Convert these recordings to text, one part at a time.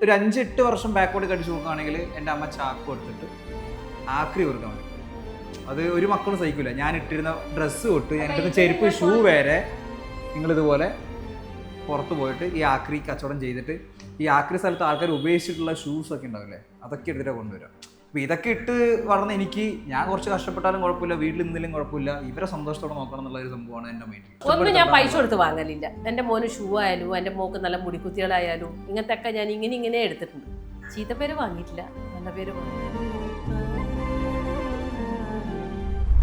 ഒരു 5-8 വർഷം ബാക്കോട്ട് കടിച്ചു നോക്കുകയാണെങ്കിൽ എൻ്റെ അമ്മ ചാക്ക് എടുത്തിട്ട് ആക്രി കൊടുക്കാൻ വേണ്ടി. അത് ഒരു മക്കളും സഹിക്കില്ല. ഞാൻ ഇട്ടിരുന്ന ഡ്രസ്സ് തൊട്ട് ഞാൻ ഇട്ടിരുന്ന ചെരുപ്പ് ഷൂ വരെ നിങ്ങളിതുപോലെ പുറത്ത് പോയിട്ട് ഈ ആക്രി കച്ചവടം ചെയ്തിട്ട് ഈ ആക്രി സ്ഥലത്ത് ആൾക്കാർ ഉപയോഗിച്ചിട്ടുള്ള ഷൂസ് ഒക്കെ ഉണ്ടാവില്ലേ, അതൊക്കെ എടുത്തിട്ടാണ് കൊണ്ടുവരാം. അപ്പോൾ ഇതൊക്കെ ഇട്ട് വളർന്ന് എനിക്ക് ഞാൻ കുറച്ച് കഷ്ടപ്പെട്ടാലും കുഴപ്പമില്ല, വീട്ടിൽ നിന്നിലും കുഴപ്പമില്ല, ഇവരെ സന്തോഷത്തോടെ നോക്കണം എന്നുള്ള ഒരു സംഭവമാണ് എൻ്റെ മൈൻഡിൽ. ഒന്നും ഞാൻ പൈസ കൊടുത്ത് വാങ്ങലില്ല. എൻ്റെ മോന് ഷൂ ആയാലും എൻ്റെ മോക്ക് നല്ല മുടിക്കുത്തികളായാലും ഇങ്ങനത്തെ ഒക്കെ ഞാൻ ഇങ്ങനെ എടുത്തിട്ടുണ്ട്. ചീത്തപ്പേര് വാങ്ങിയിട്ടില്ല, നല്ല പേര് വാങ്ങി.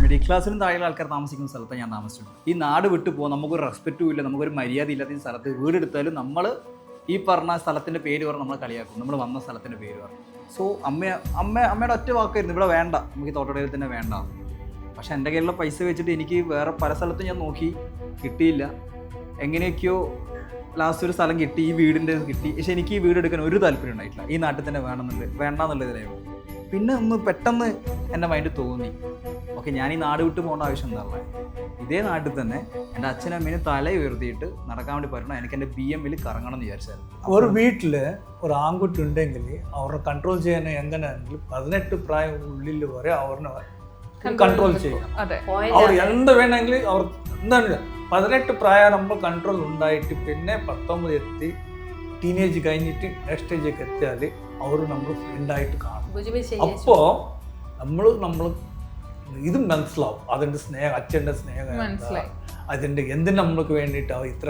മിഡിൽ ക്ലാസ്സിലും താഴെയുള്ള ആൾക്കാർ താമസിക്കുന്ന സ്ഥലത്താണ് ഞാൻ താമസിച്ചിട്ടുണ്ട്. ഈ നാട് വിട്ടു പോകും, നമുക്കൊരു റെസ്പെക്റ്റും ഇല്ല, നമുക്കൊരു മര്യാദ ഇല്ലാത്ത സ്ഥലത്ത് വീടെടുത്താലും നമ്മൾ ഈ പറഞ്ഞ സ്ഥലത്തിൻ്റെ പേര് പറഞ്ഞ് നമ്മൾ കളിയാക്കും, നമ്മൾ വന്ന സ്ഥലത്തിൻ്റെ പേര് പറഞ്ഞു. സോ അമ്മയുടെ ഒറ്റ വാക്കായിരുന്നു, ഇവിടെ വേണ്ട, നമുക്ക് ഈ തോട്ടടയിൽ തന്നെ വേണ്ട. പക്ഷെ എൻ്റെ കയ്യിലുള്ള പൈസ വെച്ചിട്ട് എനിക്ക് വേറെ പല സ്ഥലത്തും ഞാൻ നോക്കി, കിട്ടിയില്ല. എങ്ങനെയൊക്കെയോ ലാസ്റ്റ് ഒരു സ്ഥലം കിട്ടി, ഈ വീടിൻ്റെ കിട്ടി. പക്ഷെ എനിക്ക് ഈ വീട് എടുക്കാൻ ഒരു താല്പര്യം ഉണ്ടായിട്ടില്ല, ഈ നാട്ടിൽ തന്നെ വേണ്ടെന്നുള്ളതിലായിരുന്നു. പിന്നെ ഒന്ന് പെട്ടെന്ന് എൻ്റെ മൈൻഡ് തോന്നി, ഓക്കെ ഞാൻ ഈ നാട് വിട്ട് പോകേണ്ട ആവശ്യം എന്താ, ഇതേ നാട്ടിൽ തന്നെ എൻ്റെ അച്ഛനും അമ്മേനെ തല ഉയർത്തിയിട്ട് നടക്കാൻ വേണ്ടി പറ്റണം, എനിക്ക് എൻ്റെ BM-ൽ കറങ്ങണം എന്ന് വിചാരിച്ചായിരുന്നു. ഒരു വീട്ടിൽ ഒരു ആൺകുട്ടി ഉണ്ടെങ്കിൽ അവരെ കൺട്രോൾ ചെയ്യാൻ എങ്ങനെയാണെങ്കിൽ 18 പ്രായം ഉള്ളിൽ വരെ അവരെ കൺട്രോൾ ചെയ്യും. അവർ എന്ത് വേണമെങ്കിൽ അവർ എന്താണ് 18 പ്രായം നമ്മൾ കൺട്രോൾ ഉണ്ടായിട്ട് പിന്നെ 19 എത്തി ടീനേജ് കഴിഞ്ഞിട്ട് നെക്സ്റ്റ് സ്റ്റേജൊക്കെ എത്തിയാൽ അവർ നമ്മൾ ഫ്രണ്ടായിട്ട് കാണും. അപ്പോൾ നമ്മൾ ഇത് മനസ്സിലാവും, അതിൻ്റെ സ്നേഹം, അച്ഛൻ്റെ സ്നേഹം, അതിൻ്റെ എന്തിന് നമ്മൾക്ക് വേണ്ടിയിട്ട് ഇത്ര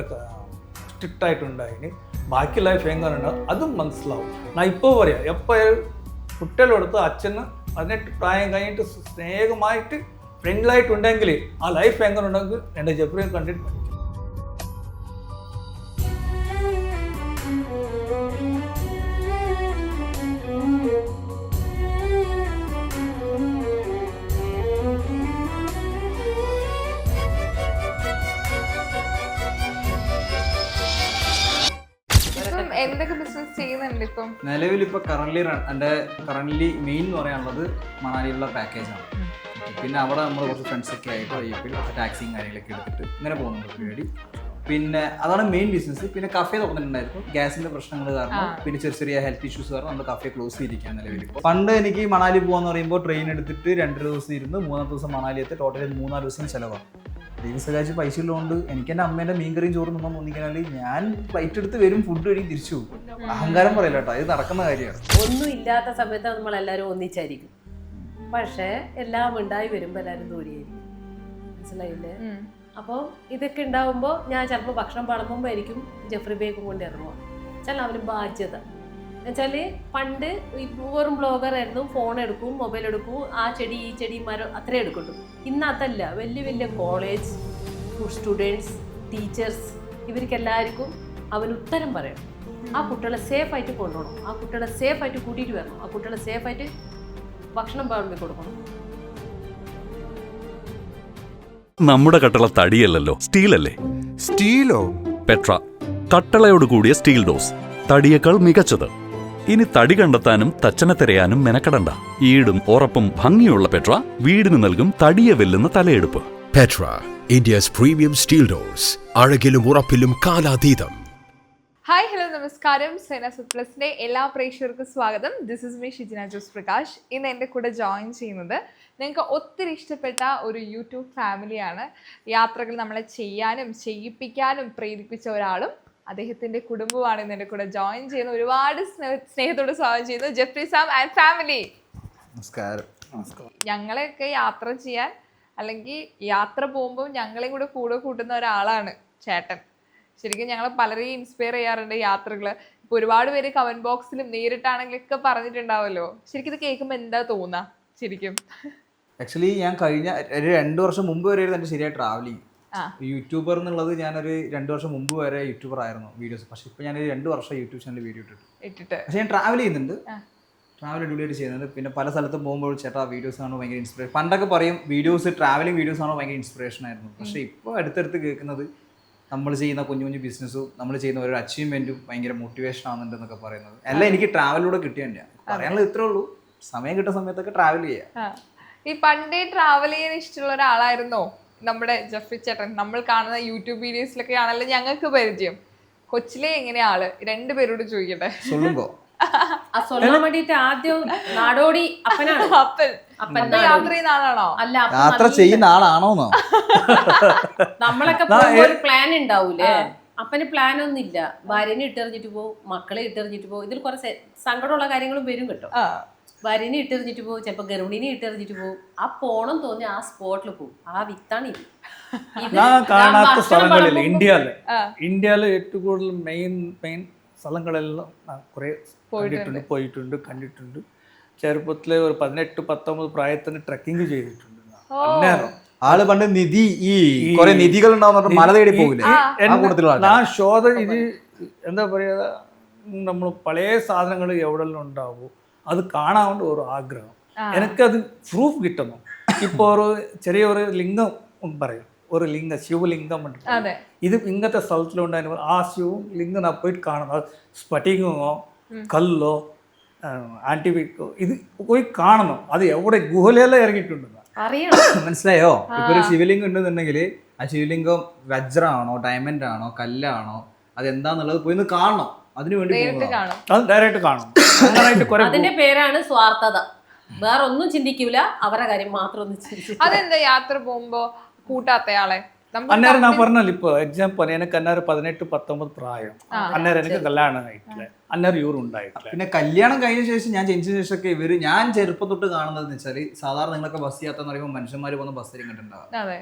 സ്ട്രിക്റ്റായിട്ടുണ്ടായിന്, ബാക്കി ലൈഫ് എങ്ങനെയുണ്ടാവും അതും മനസ്സിലാവും. ഞാൻ ഇപ്പോൾ പറയാം, എപ്പോഴും കുട്ടികളെടുത്ത് അച്ഛന് 18 പ്രായം കഴിഞ്ഞിട്ട് സ്നേഹമായിട്ട് ഫ്രണ്ട്ലായിട്ടുണ്ടെങ്കിൽ ആ ലൈഫ് എങ്ങനെ ഉണ്ടെങ്കിൽ എൻ്റെ ജെഫ്രിയെ കണ്ടിട്ട് പഠിക്കും. എന്തൊക്കെ ബിസിനസ് ചെയ്യുന്നുണ്ട് ഇപ്പം? നിലവിൽ ഇപ്പോൾ കറന്റ്ലി മെയിൻ എന്ന് പറയാനുള്ളത് മണാലിയിലുള്ള പാക്കേജാണ്. പിന്നെ അവിടെ നമ്മൾ കുറച്ച് ഫ്രണ്ട്സൊക്കെ ആയിട്ട് വൈകിട്ട് ടാക്സിയും കാര്യങ്ങളൊക്കെ എടുത്തിട്ട് ഇങ്ങനെ പോകുന്നുണ്ട് പരിപാടി. പിന്നെ അതാണ് മെയിൻ ബിസിനസ്. പിന്നെ കഫേ തുറന്നിട്ടുണ്ടായിരുന്നു, ഗ്യാസിന്റെ പ്രശ്നങ്ങൾ കാരണം, പിന്നെ ചെറിയ ഹെൽത്ത് ഇഷ്യൂസ് കാരണം നമ്മൾ കഫേ ക്ലോസ് ചെയ്തിരിക്കുകയാണ് നിലവിൽ. പണ്ട് എനിക്ക് മണാലി പോകാന്ന് പറയുമ്പോൾ ട്രെയിൻ എടുത്തിട്ട് 2 ദിവസം ഇരുന്ന് 3 ദിവസം മണാലി എത്തി, ടോട്ടലി 3-4 ദിവസം ചിലവാണ്. ദൈവസഹായിച്ച് പൈസ ഉള്ളതുകൊണ്ട് എനിക്ക് എൻ്റെ അമ്മേൻ്റെ മീൻകറിയും ചോറും നമ്മൾ തോന്നിക്കാൽ ഞാൻ ഫ്ലൈറ്റ് എടുത്ത് വരും, ഫുഡ് കഴിയും, തിരിച്ചു പോകും. അഹങ്കാരം പറയില്ല കേട്ടോ, ഇത് നടക്കുന്ന കാര്യമാണ്. ഒന്നും ഇല്ലാത്ത സമയത്ത് നമ്മളെല്ലാവരും ഒന്നിച്ചായിരിക്കും, പക്ഷേ എല്ലാം ഉണ്ടായി വരുമ്പോൾ എല്ലാവരും ദൂരെയായിരിക്കും. മനസ്സിലായില്ലേ? അപ്പോൾ ഇതൊക്കെ ഉണ്ടാവുമ്പോൾ ഞാൻ ചിലപ്പോൾ ഭക്ഷണം വിളമ്പുമ്പോൾ ആയിരിക്കും ജെഫ്രി ബേക്കും കൊണ്ട് ഇറങ്ങുക. ചില അവന് ബാധ്യത എന്നുവെച്ചാൽ പണ്ട് വെറും ബ്ലോഗറായിരുന്നു, ഫോൺ എടുക്കും, മൊബൈൽ എടുക്കും, ആ ചെടി ഈ ചെടി മരം അത്രേ എടുക്കുള്ളൂ. ഇന്ന് അതല്ല, വലിയ കോളേജ് സ്റ്റുഡൻസ്, ടീച്ചേഴ്സ്, ഇവർക്കെല്ലാവർക്കും അവൻ ഉത്തരം പറയണം. ആ കുട്ടികളെ സേഫായിട്ട് കൊണ്ടുപോകണം, ആ കുട്ടികളെ സേഫായിട്ട് കൂട്ടിയിട്ട് വരണം, ആ കുട്ടികളെ സേഫായിട്ട് ഭക്ഷണം വിളമ്പി കൊടുക്കണം. നമ്മുടെ കട്ടള തടിയല്ലല്ലോ, സ്റ്റീലല്ലേ? സ്റ്റീലോ? പെട്ര കട്ടളയോട് കൂടിയ സ്റ്റീൽ ഡോസ്, തടിയേക്കാൾ മികച്ചത്. ഇനി തടി കണ്ടെത്താനും തച്ചനെ തിരയാനും മെനക്കെടണ്ട. ഈടും ഉറപ്പും ഭംഗിയുള്ള പെട്ര വീടിന് നൽകും തടിയെ വെല്ലുന്ന തലയെടുപ്പ്. Petra, India's premium steel doors, അഴകിലും ഉറപ്പിലും കാലാതീതം. ഹായ്, ഹലോ, നമസ്കാരം. സേന സുപ്ലസിന്റെ എല്ലാ പ്രേക്ഷകർക്കും സ്വാഗതം. This is me Shijina Jose Prakash. ഇന്ന് എൻ്റെ കൂടെ ജോയിൻ ചെയ്യുന്നത് നിങ്ങൾക്ക് ഒത്തിരി ഇഷ്ടപ്പെട്ട ഒരു യൂട്യൂബ് ഫാമിലിയാണ്. യാത്രകൾ നമ്മളെ ചെയ്യാനും ചെയ്യിപ്പിക്കാനും പ്രേരിപ്പിച്ച ഒരാളും അദ്ദേഹത്തിൻ്റെ കുടുംബമാണ് ഇന്ന് എൻ്റെ കൂടെ ജോയിൻ ചെയ്യുന്ന. ഒരുപാട് സ്നേഹത്തോട് സ്വാഗതം ചെയ്യുന്നു ജെഫ്രി സാം ആൻഡ് ഫാമിലി. നമസ്കാരം. ഞങ്ങളെയൊക്കെ യാത്ര ചെയ്യാൻ അല്ലെങ്കിൽ യാത്ര പോകുമ്പോൾ ഞങ്ങളെയും കൂടെ കൂട്ടുന്ന ഒരാളാണ് ചേട്ടൻ. ശരിക്കും ഞങ്ങൾ പലരെയും ഇൻസ്പയർ ചെയ്യാറുണ്ട് യാത്രകൾ. ഇപ്പോൾ ഒരുപാട് പേര് കമന്റ് ബോക്സിലും നേരിട്ടാണെങ്കിലൊക്കെ പറഞ്ഞിട്ടുണ്ടാവുമല്ലോ. ശരിക്കും ഇത് കേൾക്കുമ്പോൾ എന്താ തോന്നുക ശരിക്കും? ആക്ച്വലി ഞാൻ കഴിഞ്ഞ 2 വർഷം മുമ്പ് വരെ എൻ്റെ ശരിയായ ട്രാവലിങ് യൂട്യൂബർ എന്നുള്ളത് ഞാനൊരു 2 വർഷം മുമ്പ് വരെ യൂട്യൂബർ ആയിരുന്നു വീഡിയോസ്. പക്ഷെ ഇപ്പം ഞാനൊരു 2 വർഷം യൂട്യൂബ് ചാനൽ വീഡിയോ ഇട്ടിട്ട് പക്ഷെ ഞാൻ ട്രാവൽ ചെയ്യുന്നുണ്ട്, ട്രാവൽ അടിപൊളിയായിട്ട് ചെയ്യുന്നുണ്ട്. പിന്നെ പല സ്ഥലത്തും പോകുമ്പോൾ ചേട്ടാ വീഡിയോസ് ആണോ ഭയങ്കര ഇൻസ്പിറേഷൻ. പണ്ടൊക്കെ പറയും ട്രാവലിംഗ് വീഡിയോസ് ആണോ ഭയങ്കര ഇൻസ്പിറേഷൻ ആയിരുന്നു. പക്ഷേ ഇപ്പോൾ അടുത്തടുത്ത് കേൾക്കുന്നത് നമ്മൾ ചെയ്യുന്ന കുഞ്ഞു ബിസിനസ്സും നമ്മൾ ചെയ്യുന്ന ഒരു അച്ചീവ്മെൻറ്റും ഭയങ്കര മോട്ടിവേഷൻ ആവുന്നുണ്ടെന്നൊക്കെ പറയുന്നത്. എല്ലാം എനിക്ക് ട്രാവലിലൂടെ കിട്ടിയ തന്നെയാണ്. പറയാനുള്ളത് ഇത്രേ ഉള്ളൂ, സമയം കിട്ടുന്ന സമയത്തൊക്കെ ട്രാവൽ ചെയ്യാം. ഈ പണ്ടേ ട്രാവൽ ചെയ്യാൻ ഇഷ്ടമുള്ള ഒരാളായിരുന്നോ നമ്മുടെ ജെഫ്രി ചേട്ടൻ? നമ്മൾ കാണുന്ന യൂട്യൂബ് വീഡിയോസിലൊക്കെ ആണല്ലോ ഞങ്ങൾക്ക് പരിചയം. കൊച്ചിലെ എങ്ങനെയാ ആള്? 2 പേരോട് ചോദിക്കട്ടെ. ആ സ്വന്തം വേണ്ടിട്ട് ആദ്യം നാടോടി അപ്പനാണ്. അപ്പൻ അപ്പൻ അപ്പൊ യാത്ര ചെയ്യുന്ന ആളാണോ? അല്ല, അപ്പൻ യാത്ര നല്ല- ചെയ്യുന്ന ആളാണോന്നോ? നമ്മളൊക്കെ പോകുമ്പോ ഒരു പ്ലാൻ ഉണ്ടാവൂലേ? അപ്പന് പ്ലാൻ ഒന്നും ഇല്ല. ഭാര്യനെ ഇട്ടെറിഞ്ഞിട്ട് പോകും, മക്കളെ ഇട്ടെറിഞ്ഞിട്ട് പോകും. ഇതിൽ കുറെ സങ്കടമുള്ള കാര്യങ്ങളും വരും കേട്ടോ. ഭാര്യനെ ഇട്ടെറിഞ്ഞിട്ട് പോകും, ചിലപ്പോ ഗർഭിണിനെ ഇട്ടെറിഞ്ഞിട്ട് പോകും. ആ പോണം തോന്നി ആ സ്പോട്ടിൽ പോകും. ആ വിത്താണ് ഇത്. ഞാൻ കാണാത്ത സ്ഥലങ്ങളില്ല വിളമ്പുമ്പോ- ഇന്ത്യയിലെ ഏറ്റവും കൂടുതൽ മെയിൻ സ്ഥലങ്ങളെല്ലാം ഞാൻ കുറേ പോയിട്ടുണ്ട് കണ്ടിട്ടുണ്ട്. ചെറുപ്പത്തിലെ ഒരു 18-19 പ്രായത്തിന് ട്രക്കിംഗ് ചെയ്തിട്ടുണ്ട്. അന്നേരം ആള് പണ്ട് നിധി ഈ കുറെ നിധികൾ ഉണ്ടാവുന്ന മല തേടി പോകില്ലേ? ഞാൻ ശോധ ഇത് എന്താ പറയുക, നമ്മൾ പഴയ സാധനങ്ങൾ എവിടെല്ലാം ഉണ്ടാവും അത് കാണാൻ ഒരു ആഗ്രഹം. എനിക്കത് പ്രൂഫ് കിട്ടണം. ഇപ്പോൾ ഒരു ചെറിയൊരു ലിംഗം പറയും, ഒരു ലിംഗം, ശിവലിംഗം ഉണ്ട്. ഇത് ഇങ്ങനത്തെ സ്ഥലത്തിലുണ്ടായിരുന്നു. ആ ശിവലിംഗം ഞാൻ പോയിട്ട് കാണണം. അത് സ്ഫടികമോ കല്ലോ ആന്റിബിക്കോ ഇത് പോയി കാണണം. അത് എവിടെ ഗുഹയിലെല്ലാം ഇറങ്ങിയിട്ടുണ്ട്. മനസ്സിലായോ? ഇപ്പൊ ഒരു ശിവലിംഗം ഉണ്ടെന്നുണ്ടെങ്കിൽ ആ ശിവലിംഗം വജ്രമാണോ ഡയമണ്ട് ആണോ കല്ലാണോ അതെന്താന്നുള്ളത് പോയി ഒന്ന് കാണണം. അതിനു വേണ്ടി അത് ഡയറക്റ്റ് കാണും. അതിന്റെ പേരാണ് സ്വാർത്ഥത. വേറെ ഒന്നും ചിന്തിക്കൂല, അവരുടെ കാര്യം മാത്രം ഒന്ന് ചിന്തിച്ചു. അതെന്താ യാത്ര പോകുമ്പോ കൂട്ടാത്തയാളെ? അന്നേരം ഞാൻ പറഞ്ഞല്ലോ, ഇപ്പൊ എക്സാമ്പിൾ എനിക്ക് അന്നേരം 18-19 പ്രായം. അന്നേരം എനിക്ക് കല്യാണം ആയിട്ടില്ല, അന്നേരം യൂർ ഉണ്ടായിട്ടില്ല. പിന്നെ കല്യാണം കഴിഞ്ഞ ശേഷം ഞാൻ ജനിച്ച ശേഷമൊക്കെ ഞാൻ ചെറുപ്പം തൊട്ട് കാണുന്നത് വെച്ചാല് സാധാരണ നിങ്ങളൊക്കെ ബസ് യാത്ര എന്ന് പറയുമ്പോൾ മനുഷ്യന്മാർ പോകുന്ന ബസ്സിലും കണ്ടിട്ടുണ്ടാവും.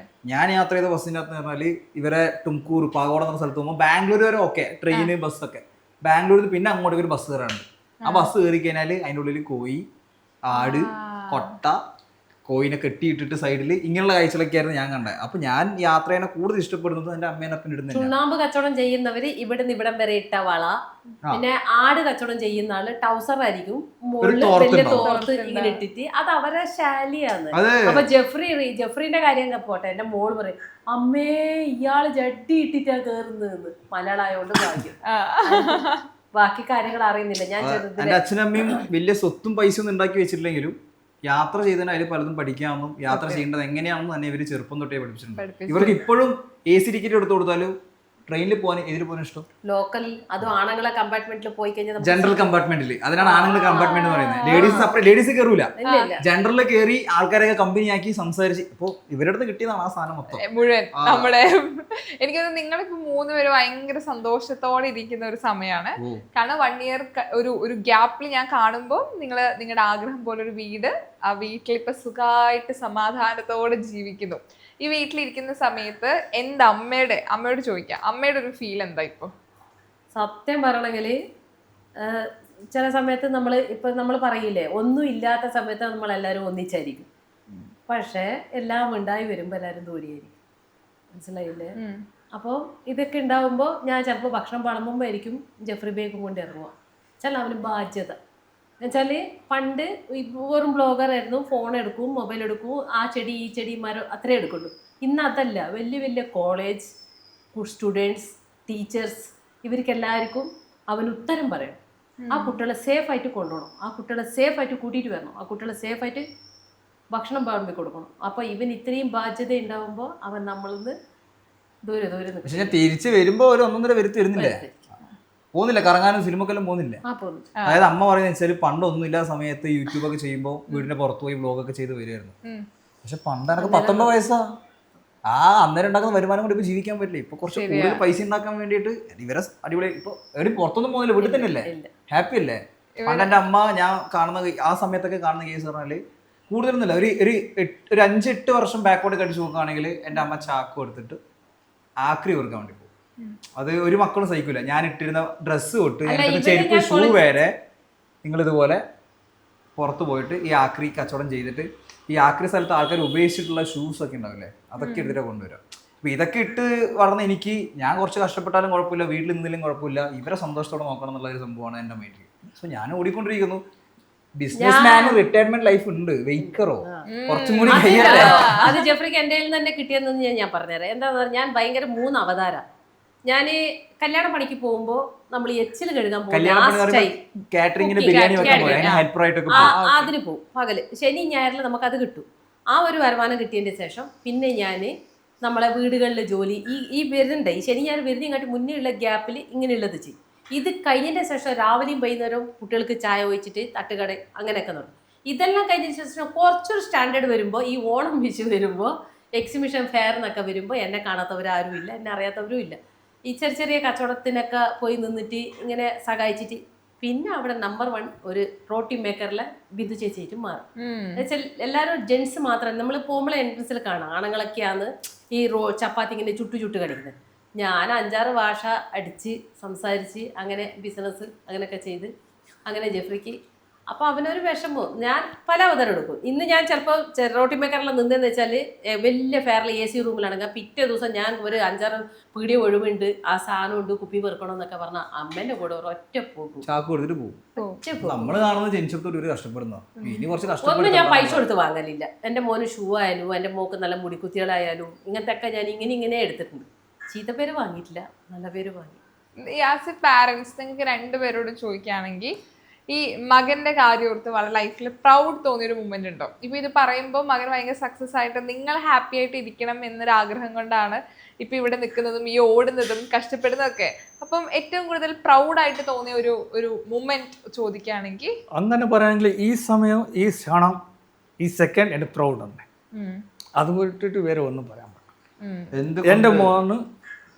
ഞാൻ യാത്ര ചെയ്ത ബസ്സിനകത്ത് പറഞ്ഞാല് ഇവരെ തുംകൂർ പാഗോട എന്ന സ്ഥലത്ത് പോകുമ്പോൾ ബാംഗ്ലൂർ വരെ ഓക്കെ ട്രെയിന് ബസ്സൊക്കെ, ബാംഗ്ലൂരിൽ നിന്ന് പിന്നെ അങ്ങോട്ടേക്ക് ഒരു ബസ് കയറാനുണ്ട്. ആ ബസ് കയറി കഴിഞ്ഞാൽ അതിൻ്റെ ഉള്ളിൽ കോഴി, ആട്, കൊട്ട, കോയിനെ കെട്ടിയിട്ടിട്ട് സൈഡിൽ ഇങ്ങനെയുള്ള കാഴ്ചകളൊക്കെയായിരുന്നു ഞാൻ കണ്ടത്. അപ്പൊ ഞാൻ യാത്രേനെ കൂടുതൽ ഇഷ്ടപ്പെടുന്നത് എന്റെ അമ്മേനൊപ്പം ഇടുന്നത്. ചുണ്ണാമ്പ് കച്ചവടം ചെയ്യുന്നവര് ഇവിടുന്ന് ഇവിടം വരെ ഇട്ട വള, പിന്നെ ആട് കച്ചവടം ചെയ്യുന്ന ആള് ടൗസർ ആയിരിക്കും, മുകളിൽ വലിയ തോർത്ത് ഇങ്ങനെ ഇട്ടിട്ട്, അത് അവരെ ശാലിയാണ്. അപ്പൊ ജെഫ്രീന്റെ കാര്യം പോട്ടെ, എന്റെ മോള് പറയും അമ്മേ ഇയാള് ജഡ്ഡി ഇട്ടിട്ടാ കേറുന്നതെന്ന്. മലയാളായോണ്ട് ഭാഗ്യം, ബാക്കി കാര്യങ്ങൾ അറിയുന്നില്ല. ഞാൻ എന്റെ അച്ഛനമ്മയും വലിയ സ്വത്തും പൈസ ഒന്നും ഉണ്ടാക്കി വെച്ചിട്ടില്ലെങ്കിലും യാത്ര ചെയ്തതിന് അതിൽ പലതും പഠിക്കാമെന്നും യാത്ര ചെയ്യേണ്ടത് എങ്ങനെയാണെന്ന് തന്നെ ഇവര് ചെറുപ്പം തൊട്ടേ പഠിപ്പിച്ചിട്ടുണ്ട്. ഇവർക്ക് ഇപ്പോഴും AC ടിക്കറ്റ് എടുത്തു കൊടുത്താലും ട്രെയിനിൽ പോകാൻ എതിര് പോകാൻ ഇഷ്ടം ലോക്കൽ. അതും ആണുങ്ങളെ കമ്പാർട്ട്മെന്റിൽ പോയി കഴിഞ്ഞാൽ ജനറൽ കമ്പാർട്ട്മെന്റിൽ, അതിനാണ് ആണുങ്ങൾ കമ്പാർട്ട്മെന്റ് എന്ന് പറയുന്നത്. ലേഡീസ് സെപ്പറേറ്റ്, ലേഡീസ് കയറൂല. ജനറലിൽ കയറി ആൾക്കാരൊക്കെ കമ്പനിയാക്കി സംസാരിച്ച് ഇപ്പൊ ഇവരുടെ അടുത്ത് കിട്ടിയതാണ് ആ സാധനം മൊത്തം മുഴുവൻ. നമ്മുടെ എനിക്ക് തോന്നുന്നു നിങ്ങളിപ്പോ 3 പേര് ഭയങ്കര സന്തോഷത്തോടെ ഇരിക്കുന്ന ഒരു സമയമാണ്. കാരണം 1 ഇയർ ഒരു ഗ്യാപ്പിൽ ഞാൻ കാണുമ്പോൾ നിങ്ങളുടെ ആഗ്രഹം പോലെ ഒരു വീട്, ആ വീട്ടിൽ ഇപ്പൊ സുഖമായിട്ട് സമാധാനത്തോടെ ജീവിക്കുന്നു. ഈ വീട്ടിലിരിക്കുന്ന സമയത്ത് എൻ്റെ അമ്മയോട് ചോദിക്കാം, അമ്മയുടെ ഒരു ഫീൽ എന്താ ഇപ്പൊ? സത്യം പറയണമെങ്കിൽ ചില സമയത്ത് നമ്മൾ പറയില്ലേ, ഒന്നും ഇല്ലാത്ത സമയത്ത് നമ്മളെല്ലാവരും ഒന്നിച്ചായിരിക്കും. പക്ഷേ എല്ലാം ഉണ്ടായി വരുമ്പോൾ എല്ലാവരും ദൂരെയായിരിക്കും. മനസ്സിലായില്ലേ? അപ്പോൾ ഇതൊക്കെ ഉണ്ടാവുമ്പോൾ ഞാൻ ചിലപ്പോൾ ഭക്ഷണം വിളമ്പുമ്പോൾ ആയിരിക്കും ജെഫ്രി ബേഗും കൊണ്ട് ഇറങ്ങുക. ചില അവന് ബാധ്യത എന്നുവെച്ചാൽ പണ്ട് വെറും ബ്ലോഗറായിരുന്നു, ഫോൺ എടുക്കും, മൊബൈൽ എടുക്കും, ആ ചെടി ഈ ചെടി മരം അത്രേ എടുക്കുള്ളൂ. ഇന്ന് അതല്ല, വലിയ വലിയ കോളേജ് സ്റ്റുഡൻസ്, ടീച്ചേഴ്സ്, ഇവർക്കെല്ലാവർക്കും അവൻ ഉത്തരം പറയണം. ആ കുട്ടികളെ സേഫായിട്ട് കൊണ്ടുപോകണം, ആ കുട്ടികളെ സേഫായിട്ട് കൂട്ടിയിട്ട് വരണം, ആ കുട്ടികളെ സേഫായിട്ട് ഭക്ഷണം വിളമ്പി കൊടുക്കണം. അപ്പോൾ ഇവൻ ഇത്രയും ബാധ്യത ഉണ്ടാവുമ്പോൾ അവൻ നമ്മളിന്ന് ദൂരെ പക്ഷെ തിരിച്ച് വരുമ്പോൾ ഒരു 1.5 വരുത്തി വരുന്നില്ലേ? പോകുന്നില്ല, കറങ്ങാനും സിനിമക്കെല്ലാം പോകുന്നില്ല. അതായത് അമ്മ പറയുന്നത് വെച്ചാൽ പണ്ടൊന്നും ഇല്ലാത്ത സമയത്ത് യൂട്യൂബൊക്കെ ചെയ്യുമ്പോൾ വീടിന്റെ പുറത്ത് പോയി വ്ലോഗൊക്കെ ചെയ്ത് വരുമായിരുന്നു. പക്ഷെ പണ്ട് എനിക്ക് 19 വയസ്സാ. ആ അന്നേരം ഉണ്ടാക്കുന്ന വരുമാനം കൊണ്ട് ഇപ്പൊ ജീവിക്കാൻ പറ്റില്ല. ഇപ്പൊ കുറച്ച് കൂടുതൽ പൈസ ഉണ്ടാക്കാൻ വേണ്ടിയിട്ട് ഇവരെ അടിപൊളി ഇപ്പൊ എവിടെ പുറത്തൊന്നും പോകുന്നില്ല, വീട്ടിൽ തന്നെ അല്ലേ, ഹാപ്പി അല്ലേ. പണ്ട് എൻ്റെ അമ്മ ഞാൻ കാണുന്ന ആ സമയത്തൊക്കെ കാണുന്ന കേസ് പറഞ്ഞാല് കൂടുതലൊന്നുമില്ല, ഒരു 5-8 വർഷം ബാക്കോട്ട് കടിച്ചു നോക്കുകയാണെങ്കിൽ എൻ്റെ അമ്മ ചാക്ക് കൊടുത്തിട്ട് ആക്രി കൊടുക്കാൻ വേണ്ടി പോകും. അത് ഒരു മക്കളും സഹിക്കില്ല. ഞാൻ ഇട്ടിരുന്ന ഡ്രസ്സ് തൊട്ട് ചെരുപ്പ് ഷൂ വരെ നിങ്ങളിതുപോലെ പുറത്ത് പോയിട്ട് ഈ ആക്രി കച്ചവടം ചെയ്തിട്ട് ഈ ആക്രി സ്ഥലത്ത് ആൾക്കാർ ഉപയോഗിച്ചിട്ടുള്ള ഷൂസ് ഒക്കെ ഉണ്ടാവില്ലേ, അതൊക്കെ എടുത്തിട്ട് കൊണ്ടുവരാം. അപ്പൊ ഇതൊക്കെ ഇട്ട് വളർന്ന എനിക്ക് ഞാൻ കുറച്ച് കഷ്ടപ്പെട്ടാലും കുഴപ്പമില്ല, വീട്ടിൽ നിന്നിലും കുഴപ്പമില്ല, ഇവരെ സന്തോഷത്തോടെ നോക്കണം എന്നുള്ള ഒരു സംഭവമാണ് എൻ്റെ മൈൻഡിൽ. സോ ഞാൻ ഓടിക്കൊണ്ടിരിക്കുന്നു. ബിസിനസ് മാന് റിട്ടയർമെന്റ് ലൈഫ് ഉണ്ട്, വെയിക്കറോ കുറച്ചും കൂടി കഴിയല്ലേ. അത് ജെഫ്രിക്ക് എൻ്റെ കയ്യിൽ തന്നെ കിട്ടിയെന്ന് ഞാൻ പറഞ്ഞുതരാം. എന്താന്ന് പറഞ്ഞാൽ ഞാൻ ഭയങ്കര 3 അവതാരം. ഞാൻ കല്യാണ പണിക്ക് പോകുമ്പോൾ നമ്മൾ എച്ചിൽ കഴുകാൻ പോകും, അതിന് പോകും പകല്. ശനി ഞായറിൽ നമുക്കത് കിട്ടും. ആ ഒരു വരുമാനം കിട്ടിയതിന് ശേഷം പിന്നെ ഞാൻ നമ്മളെ വീടുകളിലെ ജോലി ഈ വരുന്നുണ്ട്, ഈ ശനി ഞായർ വരുന്നതിനെക്കാട്ടി മുന്നേ ഉള്ള ഗ്യാപ്പിൽ ഇങ്ങനെയുള്ളത് ചെയ്യും. ഇത് കഴിഞ്ഞതിൻ്റെ ശേഷം രാവിലെയും വൈകുന്നേരവും കുട്ടികൾക്ക് ചായ ഒഴിച്ചിട്ട് തട്ടുകട അങ്ങനെയൊക്കെ നടക്കും. ഇതെല്ലാം കഴിഞ്ഞതിന് ശേഷം കുറച്ചൊരു സ്റ്റാൻഡേർഡ് വരുമ്പോൾ ഈ ഓണം വിഷു വരുമ്പോൾ എക്സിബിഷൻ ഫെയർ എന്നൊക്കെ വരുമ്പോൾ എന്നെ കാണാത്തവരാരും ഇല്ല, എന്നെ അറിയാത്തവരും ഇല്ല. ഈ ചെറിയ ചെറിയ കച്ചവടത്തിനൊക്കെ പോയി നിന്നിട്ട് ഇങ്ങനെ സഹായിച്ചിട്ട് പിന്നെ അവിടെ നമ്പർ 1 ഒരു റോട്ടി മേക്കറിലെ ബിന്ദു ചേച്ചിയായിട്ട് മാറും. എന്നുവെച്ചാൽ എല്ലാവരും ജെൻസ് മാത്രം നമ്മൾ പോകുമ്പോൾ എൻട്രൻസിൽ കാണാം, ആണുങ്ങളൊക്കെയാണ് ഈ ചപ്പാത്തി ഇങ്ങനെ ചുട്ടു കളിക്കുന്നത്. ഞാൻ 5-6 ഭാഷ അടിച്ച് സംസാരിച്ച് അങ്ങനെ ബിസിനസ് അങ്ങനെയൊക്കെ ചെയ്ത് അങ്ങനെ ജെഫ്രിക്ക് അപ്പോൾ അവനൊരു വിഷമവും. ഞാൻ പല അവതാരം എടുക്കും. ഇന്ന് ഞാൻ ചിലപ്പോൾ റോട്ടി മേക്കറിൽ നിന്നെന്ന് വെച്ചാൽ വലിയ ഫെയറിൽ AC റൂമിലാണെങ്കിൽ പിറ്റേ ദിവസം ഞാൻ ഒരു 5-6 പീടിയ ഒഴിവുണ്ട്, ആ സാധനമുണ്ട്, കുപ്പി പെറുക്കണം എന്നൊക്കെ പറഞ്ഞാൽ അമ്മേൻ്റെ കൂടെ ഒറ്റ പോകും, ചാക്ക് കൊടുത്തിട്ട് പോകും. നമ്മൾ കാണുന്നത് ജനിച്ചപ്പോൾ ഒരു കഷ്ടപ്പെടുന്ന ഇനി കുറച്ച് ഒന്നും കഷ്ടപ്പെടും. ഞാൻ പൈസ കൊടുത്ത് വാങ്ങലില്ല. എൻ്റെ മോന് ഷൂ ആയാലും എൻ്റെ മോക്ക് നല്ല മുടിക്കുത്തികളായാലും ഇങ്ങനത്തെ ഒക്കെ ഞാൻ ഇങ്ങനെ എടുത്തിട്ടുണ്ട്. ചീത്ത പേര് വാങ്ങിയിട്ടില്ല, നല്ല പേര് വാങ്ങി. ആസ് എ പാരൻസ് നിങ്ങൾക്ക് 2 പേരോട് ചോദിക്കുകയാണെങ്കിൽ ഈ മകന്റെ കാര്യം ഓർത്ത് വളരെ ലൈഫിൽ പ്രൗഡ് തോന്നിയൊരു മൂമെന്റ് ഉണ്ടോ? ഇപ്പൊ ഇത് പറയുമ്പോൾ മകൻ ഭയങ്കര സക്സസ് ആയിട്ട് നിങ്ങൾ ഹാപ്പി ആയിട്ട് ഇരിക്കണം എന്നൊരു ആഗ്രഹം കൊണ്ടാണ് ഇപ്പൊ ഇവിടെ നിൽക്കുന്നതും ഈ ഓടുന്നതും കഷ്ടപ്പെടുന്നതൊക്കെ. അപ്പം ഏറ്റവും കൂടുതൽ പ്രൗഡായിട്ട് തോന്നിയ ഒരു മൂമെന്റ് ചോദിക്കുകയാണെങ്കിൽ അങ്ങനെ പറയുകയാണെങ്കിൽ ഈ സമയം, ഈ ക്ഷണം, ഈ സെക്കൻഡ് എൻ്റെ പ്രൗഡ് തന്നെ. അത് വിട്ടിട്ട് വേറെ ഒന്നും പറയാൻ പറ്റില്ല. എൻ്റെ മോന്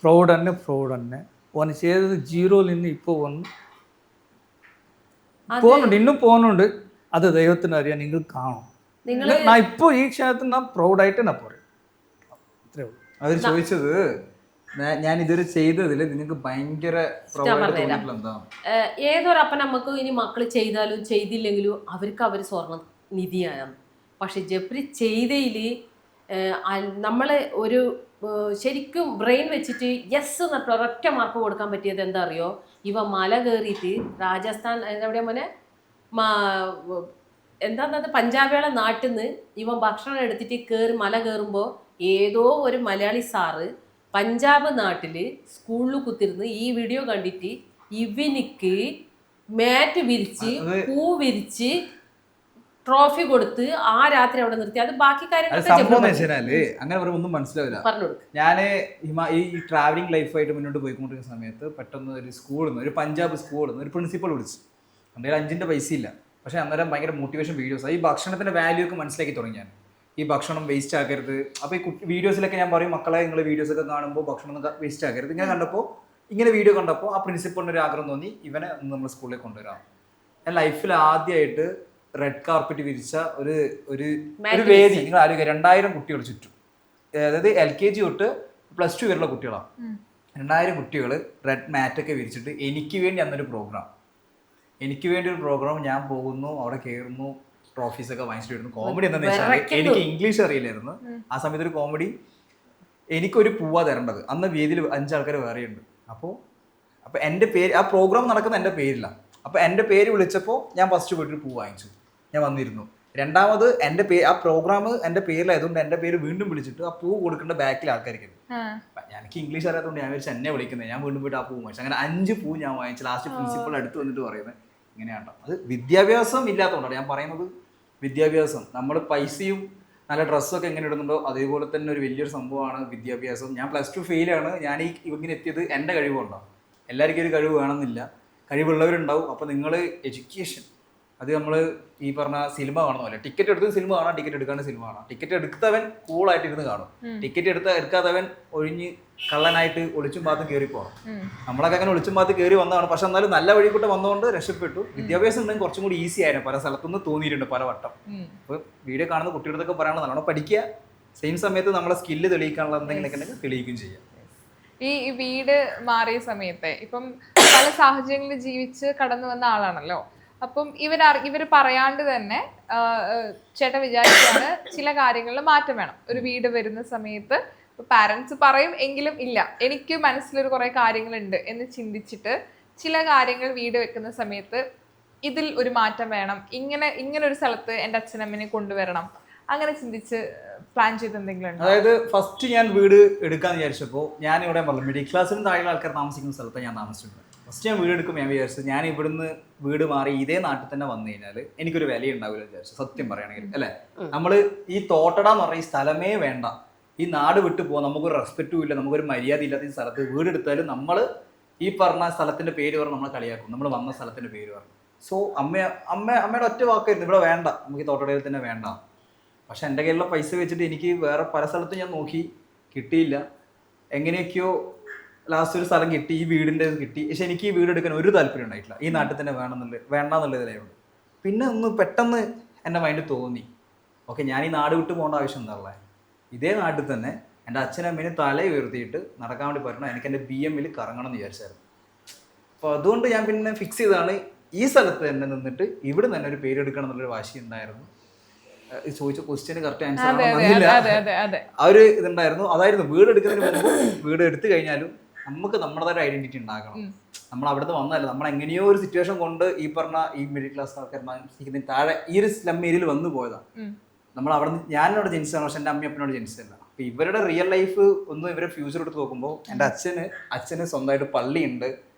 പ്രൗഡ് തന്നെ. ഓന് ചെയ്തത് 0ൽ നിന്ന് ഇപ്പോൾ വന്ന് പോകുന്നുണ്ട്, ഇന്നും പോകുന്നുണ്ട്. അത് ദൈവത്തിന് അറിയാം, നിങ്ങൾ കാണും. ഞാൻ ഇപ്പോൾ ഈ ക്ഷണത്തിൽ ഞാൻ പ്രൗഡായിട്ട് ഞാൻ പറയും. അത്രേ ഉള്ളൂ. അവർ ചോദിച്ചത് ഞാൻ ഇതുവരെ ചെയ്തതിൽ നിങ്ങൾക്ക് ഭയങ്കര ഏതൊരു അപ്പനമ്മക്ക് ഇനി മക്കൾ ചെയ്താലും ചെയ്തില്ലെങ്കിലും അവർ സ്വർണ്ണ നിധിയാണ്. പക്ഷെ ജെഫ്രി ചെയ്തതിൽ നമ്മൾ ഒരു ശരിക്കും ബ്രെയിൻ വെച്ചിട്ട് യെസ് എന്നിട്ട് ഒരൊറ്റ മാർക്ക് കൊടുക്കാൻ പറ്റിയത് എന്താ അറിയോ? ഇവ മല കയറിയിട്ട് രാജസ്ഥാൻ എവിടെയാ മോനെ എന്താന്നത് പഞ്ചാബികളെ നാട്ടിൽ നിന്ന് ഇവൻ ഭക്ഷണം എടുത്തിട്ട് മല കയറുമ്പോൾ ഏതോ ഒരു മലയാളി സാറ് പഞ്ചാബ് നാട്ടിൽ സ്കൂളിൽ കുത്തിരുന്ന് ഈ വീഡിയോ കണ്ടിട്ട് ഇവനിക്ക് മാറ്റ് വിരിച്ച് പൂ വിരിച്ച് ട്രോഫി കൊടുത്ത് ആ രാത്രി അവിടെ നിർത്തി. അത് ബാക്കി കാര്യങ്ങളൊക്കെ അങ്ങനെ ഒന്നും മനസ്സിലാവില്ല. പറഞ്ഞു. ഞാൻ ഈ ട്രാവലിംഗ് ലൈഫായിട്ട് മുന്നോട്ട് പോയിക്കൊണ്ടിരിക്കുന്ന സമയത്ത് പെട്ടെന്ന് ഒരു സ്കൂളിൽ നിന്ന്, ഒരു പഞ്ചാബ് സ്കൂളിൽ നിന്ന് ഒരു പ്രിൻസിപ്പൾ വിളിച്ചു. എൻ്റെ 5 പൈസ ഇല്ല, പക്ഷേ അന്നേരം ഭയങ്കര മോട്ടിവേഷൻ വീഡിയോസ്. ഈ ഭക്ഷണത്തിൻ്റെ വാല്യൂ ഒക്കെ മനസ്സിലാക്കി തുടങ്ങി ഞാൻ. ഈ ഭക്ഷണം വേസ്റ്റ് ആക്കരുത്. അപ്പോൾ ഈ വീഡിയോസിലൊക്കെ ഞാൻ പറയും, മക്കളെ നിങ്ങൾ വീഡിയോസൊക്കെ കാണുമ്പോൾ ഭക്ഷണം വേസ്റ്റ് ആക്കരുത്. ഇങ്ങനെ കണ്ടപ്പോൾ, ഇങ്ങനെ വീഡിയോ കണ്ടപ്പോൾ ആ പ്രിൻസിപ്പളിന് ഒരു ആഗ്രഹം തോന്നി, ഇവനെ നമ്മൾ സ്കൂളിൽ കൊണ്ടുവരാം. ഞാൻ ലൈഫിൽ ആദ്യമായിട്ട് റെഡ് കാർപ്പറ്റ് വിരിച്ച ഒരു വേദി നിങ്ങൾ ആലോചിക്കുക. 2000 കുട്ടികൾ ചുറ്റും, അതായത് LKG തൊട്ട് +2 വരെയുള്ള കുട്ടികളാണ്. 2000 കുട്ടികൾ റെഡ് മാറ്റൊക്കെ വിരിച്ചിട്ട് എനിക്ക് വേണ്ടി അന്നൊരു പ്രോഗ്രാം, ഞാൻ പോകുന്നു, അവിടെ കയറുന്നു, ട്രോഫീസൊക്കെ വാങ്ങിച്ചിട്ട് വരുന്നു. കോമഡി എന്താണെന്ന് വെച്ചാൽ എനിക്ക് ഇംഗ്ലീഷ് അറിയില്ലായിരുന്നു ആ സമയത്ത്. ഒരു കോമഡി, എനിക്കൊരു പൂവാ തരേണ്ടത്. അന്ന് വേദിയിൽ 5 ആൾക്കാർ വേറെയുണ്ട്. അപ്പോൾ എൻ്റെ പേര്, ആ പ്രോഗ്രാം നടക്കുന്ന എൻ്റെ പേരിലാണ്. അപ്പോൾ എൻ്റെ പേര് വിളിച്ചപ്പോൾ ഞാൻ ഫസ്റ്റ് പോയിട്ടൊരു പൂ വാങ്ങിച്ചു, ഞാൻ വന്നിരുന്നു. രണ്ടാമത് എൻ്റെ ആ പ്രോഗ്രാം എൻ്റെ പേരിലായതുകൊണ്ട് എൻ്റെ പേര് വീണ്ടും വിളിച്ചിട്ട് ആ പൂ കൊടുക്കേണ്ട ബാക്കിൽ ആൾക്കാർക്കായിരുന്നു. എനിക്ക് ഇംഗ്ലീഷ് അറിയാത്തതുകൊണ്ട് ഞാൻ വിളിച്ച് എന്നെ വിളിക്കുന്നത്, ഞാൻ വീണ്ടും പോയിട്ട് ആ പൂ വാങ്ങിച്ചു. അങ്ങനെ 5 പൂ ഞാൻ വാങ്ങിച്ചു. ലാസ്റ്റ് പ്രിൻസിപ്പൾ അടുത്ത് വന്നിട്ട് പറയുന്നത് ഇങ്ങനെയാണോ. അത് വിദ്യാഭ്യാസം ഇല്ലാത്തതുകൊണ്ടാണ് ഞാൻ പറയുന്നത്. വിദ്യാഭ്യാസം, നമ്മൾ പൈസയും നല്ല ഡ്രസ്സൊക്കെ എങ്ങനെ ഇടുന്നുണ്ടോ അതേപോലെ തന്നെ ഒരു വലിയൊരു സംഭവമാണ് വിദ്യാഭ്യാസം. ഞാൻ +2 ഫെയിലാണ്. ഞാൻ ഇങ്ങനെ എത്തിയത് എൻ്റെ കഴിവുകൊണ്ടാണ്. എല്ലാവർക്കും ഒരു കഴിവ് വേണമെന്നില്ല, കഴിവുള്ളവരുണ്ടാവും. അപ്പോൾ നിങ്ങൾ എഡ്യൂക്കേഷൻ, അത് നമ്മൾ ഈ പറഞ്ഞ സിനിമ കാണുന്ന പോലെ ടിക്കറ്റ് എടുത്ത് സിനിമ കാണാം, ടിക്കറ്റ് എടുക്കാണ്ട് സിനിമ കാണാം. ടിക്കറ്റ് എടുത്തവൻ കൂളായിട്ട് ഇരുന്ന് കാണും, ടിക്കറ്റ് എടുക്കാത്തവൻ ഒഴിഞ്ഞ് കള്ളനായിട്ട് ഒളിച്ചും പാത്തും കയറി പോകണം. നമ്മളൊക്കെ അങ്ങനെ ഒളിച്ചും പാത്ത് കയറി വന്നതാണ്. പക്ഷെ എന്നാലും നല്ല വഴി കൂട്ട് വന്നതുകൊണ്ട് രക്ഷപ്പെട്ടു. വിദ്യാഭ്യാസം ഉണ്ടെങ്കിൽ കുറച്ചും കൂടി ഈസി ആയിരുന്നു. പല സ്ഥലത്തുനിന്ന് തോന്നിയിട്ടുണ്ട് പല വട്ടം. അപ്പോൾ വീഡിയോ കാണുന്ന കുട്ടികളൊക്കെ പറയാനുള്ള നല്ലോണം പഠിക്കുക, സെയിം സമയത്ത് നമ്മളെ സ്കില്ല് തെളിയിക്കാനുള്ള എന്തെങ്കിലുമൊക്കെ ഉണ്ടെങ്കിൽ തെളിയിക്കുകയും ചെയ്യാം. ഈ വീട് മാറിയ സമയത്തെ ഇപ്പം പല സാഹചര്യങ്ങളിൽ ജീവിച്ച് കടന്നു വന്ന ആളാണല്ലോ. അപ്പം ഇവർ പറയാണ്ട് തന്നെ ചേട്ടൻ വിചാരിച്ചാണ് ചില കാര്യങ്ങളിൽ മാറ്റം വേണം. ഒരു വീട് വരുന്ന സമയത്ത് പാരൻസ് പറയും എങ്കിലും ഇല്ല, എനിക്ക് മനസ്സിലൊരു കുറേ കാര്യങ്ങളുണ്ട് എന്ന് ചിന്തിച്ചിട്ട് ചില കാര്യങ്ങൾ വീട് വെക്കുന്ന സമയത്ത് ഇതിൽ ഒരു മാറ്റം വേണം, ഇങ്ങനെ ഒരു സ്ഥലത്ത് എൻ്റെ അച്ഛനമ്മനെ കൊണ്ടുവരണം, അങ്ങനെ ചിന്തിച്ച് പ്ലാൻ ചെയ്ത് എന്തെങ്കിലും ഉണ്ടോ? അതായത് ഫസ്റ്റ് ഞാൻ വീട് എടുക്കാന്ന് വിചാരിച്ചപ്പോൾ ഞാൻ ഇവിടെ പറഞ്ഞു മിഡിൽ ക്ലാസ്സിലും താഴെ ആൾക്കാർ താമസിക്കുന്ന സ്ഥലത്താണ് ഞാൻ താമസിച്ചിട്ടുണ്ട്. ഫസ്റ്റ് ഞാൻ വീട് എടുക്കും ഞാൻ വിചാരിച്ചത് ഞാൻ ഇവിടുന്ന് വീട് മാറി ഇതേ നാട്ടിൽ തന്നെ വന്നു കഴിഞ്ഞാൽ എനിക്കൊരു വില ഉണ്ടാവില്ല വിചാരിച്ചു. സത്യം പറയുകയാണെങ്കിൽ അല്ലേ, നമ്മൾ ഈ തോട്ടട എന്ന് പറഞ്ഞ ഈ സ്ഥലമേ വേണ്ട, ഈ നാട് വിട്ടു പോകാൻ നമുക്കൊരു റെസ്പെക്റ്റും ഇല്ല, നമുക്കൊരു മര്യാദ ഇല്ലാത്ത ഈ സ്ഥലത്ത് വീടെടുത്താലും നമ്മൾ ഈ പറഞ്ഞ സ്ഥലത്തിന്റെ പേര് പറഞ്ഞ് നമ്മളെ കളിയാക്കും, നമ്മൾ വന്ന സ്ഥലത്തിന്റെ പേര് പറഞ്ഞു. സോ അമ്മയുടെ ഒറ്റ വാക്കായിരുന്നു, ഇവിടെ വേണ്ട, നമുക്ക് ഈ തോട്ടടയിൽ തന്നെ വേണ്ട. പക്ഷെ എൻ്റെ കയ്യിലുള്ള പൈസ വെച്ചിട്ട് എനിക്ക് വേറെ പല സ്ഥലത്തും ഞാൻ നോക്കി, കിട്ടിയില്ല. എങ്ങനെയൊക്കെയോ ലാസ്റ്റ് ഒരു സ്ഥലം കിട്ടി, ഈ വീടിൻ്റെ കിട്ടി. പക്ഷെ എനിക്ക് ഈ വീട് എടുക്കാൻ ഒരു താല്പര്യം ഉണ്ടായിട്ടില്ല, ഈ നാട്ടിൽ തന്നെ വേണ്ടാന്നുള്ളതിലായുണ്ട്. പിന്നെ ഒന്ന് പെട്ടെന്ന് എൻ്റെ മൈൻഡിൽ തോന്നി, ഓക്കെ ഞാൻ ഈ നാട് വിട്ട് പോകേണ്ട ആവശ്യം എന്താ ഉള്ളത്, ഇതേ നാട്ടിൽ തന്നെ എൻ്റെ അച്ഛനമ്മേനെ തല ഉയർത്തിയിട്ട് നടക്കാൻ വേണ്ടി പറഞ്ഞാൽ എനിക്ക് എൻ്റെ BM-ൽ കറങ്ങണം എന്ന് വിചാരിച്ചായിരുന്നു. അപ്പോൾ അതുകൊണ്ട് ഞാൻ പിന്നെ ഫിക്സ് ചെയ്താണ് ഈ സ്ഥലത്ത് തന്നെ നിന്നിട്ട് ഇവിടെ തന്നെ ഒരു പേരെടുക്കണം എന്നുള്ളൊരു വാശി ഉണ്ടായിരുന്നു. ചോദിച്ച ക്വസ്റ്റ്യന് കറക്റ്റ് ആൻസർ ആണെന്നില്ല, ആ ഒരു ഇതുണ്ടായിരുന്നു. അതായിരുന്നു വീട് എടുക്കുന്നതിന് മുമ്പ് വീട് എടുത്തു കഴിഞ്ഞാലും നമുക്ക് നമ്മുടേതായ ഐഡന്റിറ്റി ഉണ്ടാക്കണം. നമ്മൾ അവിടുന്ന് വന്നതല്ല, നമ്മൾ എങ്ങനെയോ ഒരു സിറ്റുവേഷൻ കൊണ്ട് ഈ പറഞ്ഞ ഈ മിഡിൽ ക്ലാസ് ആൾക്കാർ താമസിക്കുന്നതിന് താഴെ ഈ ഒരു സ്ലം ഏരിയയിൽ വന്നു പോയതാണ്. നമ്മൾ അവിടെ നിന്ന് ഞാനോട് ജനിച്ചതാണ്, പക്ഷെ എൻ്റെ അമ്മയപ്പനോട് ജനിച്ചതല്ല. അപ്പൊ ഇവരുടെ റിയൽ ലൈഫ് ഒന്നും ഇവരെ ഫ്യൂച്ചർ എടുത്ത് നോക്കുമ്പോൾ എൻ്റെ അച്ഛന് സ്വന്തമായിട്ട് പള്ളിയുണ്ട്,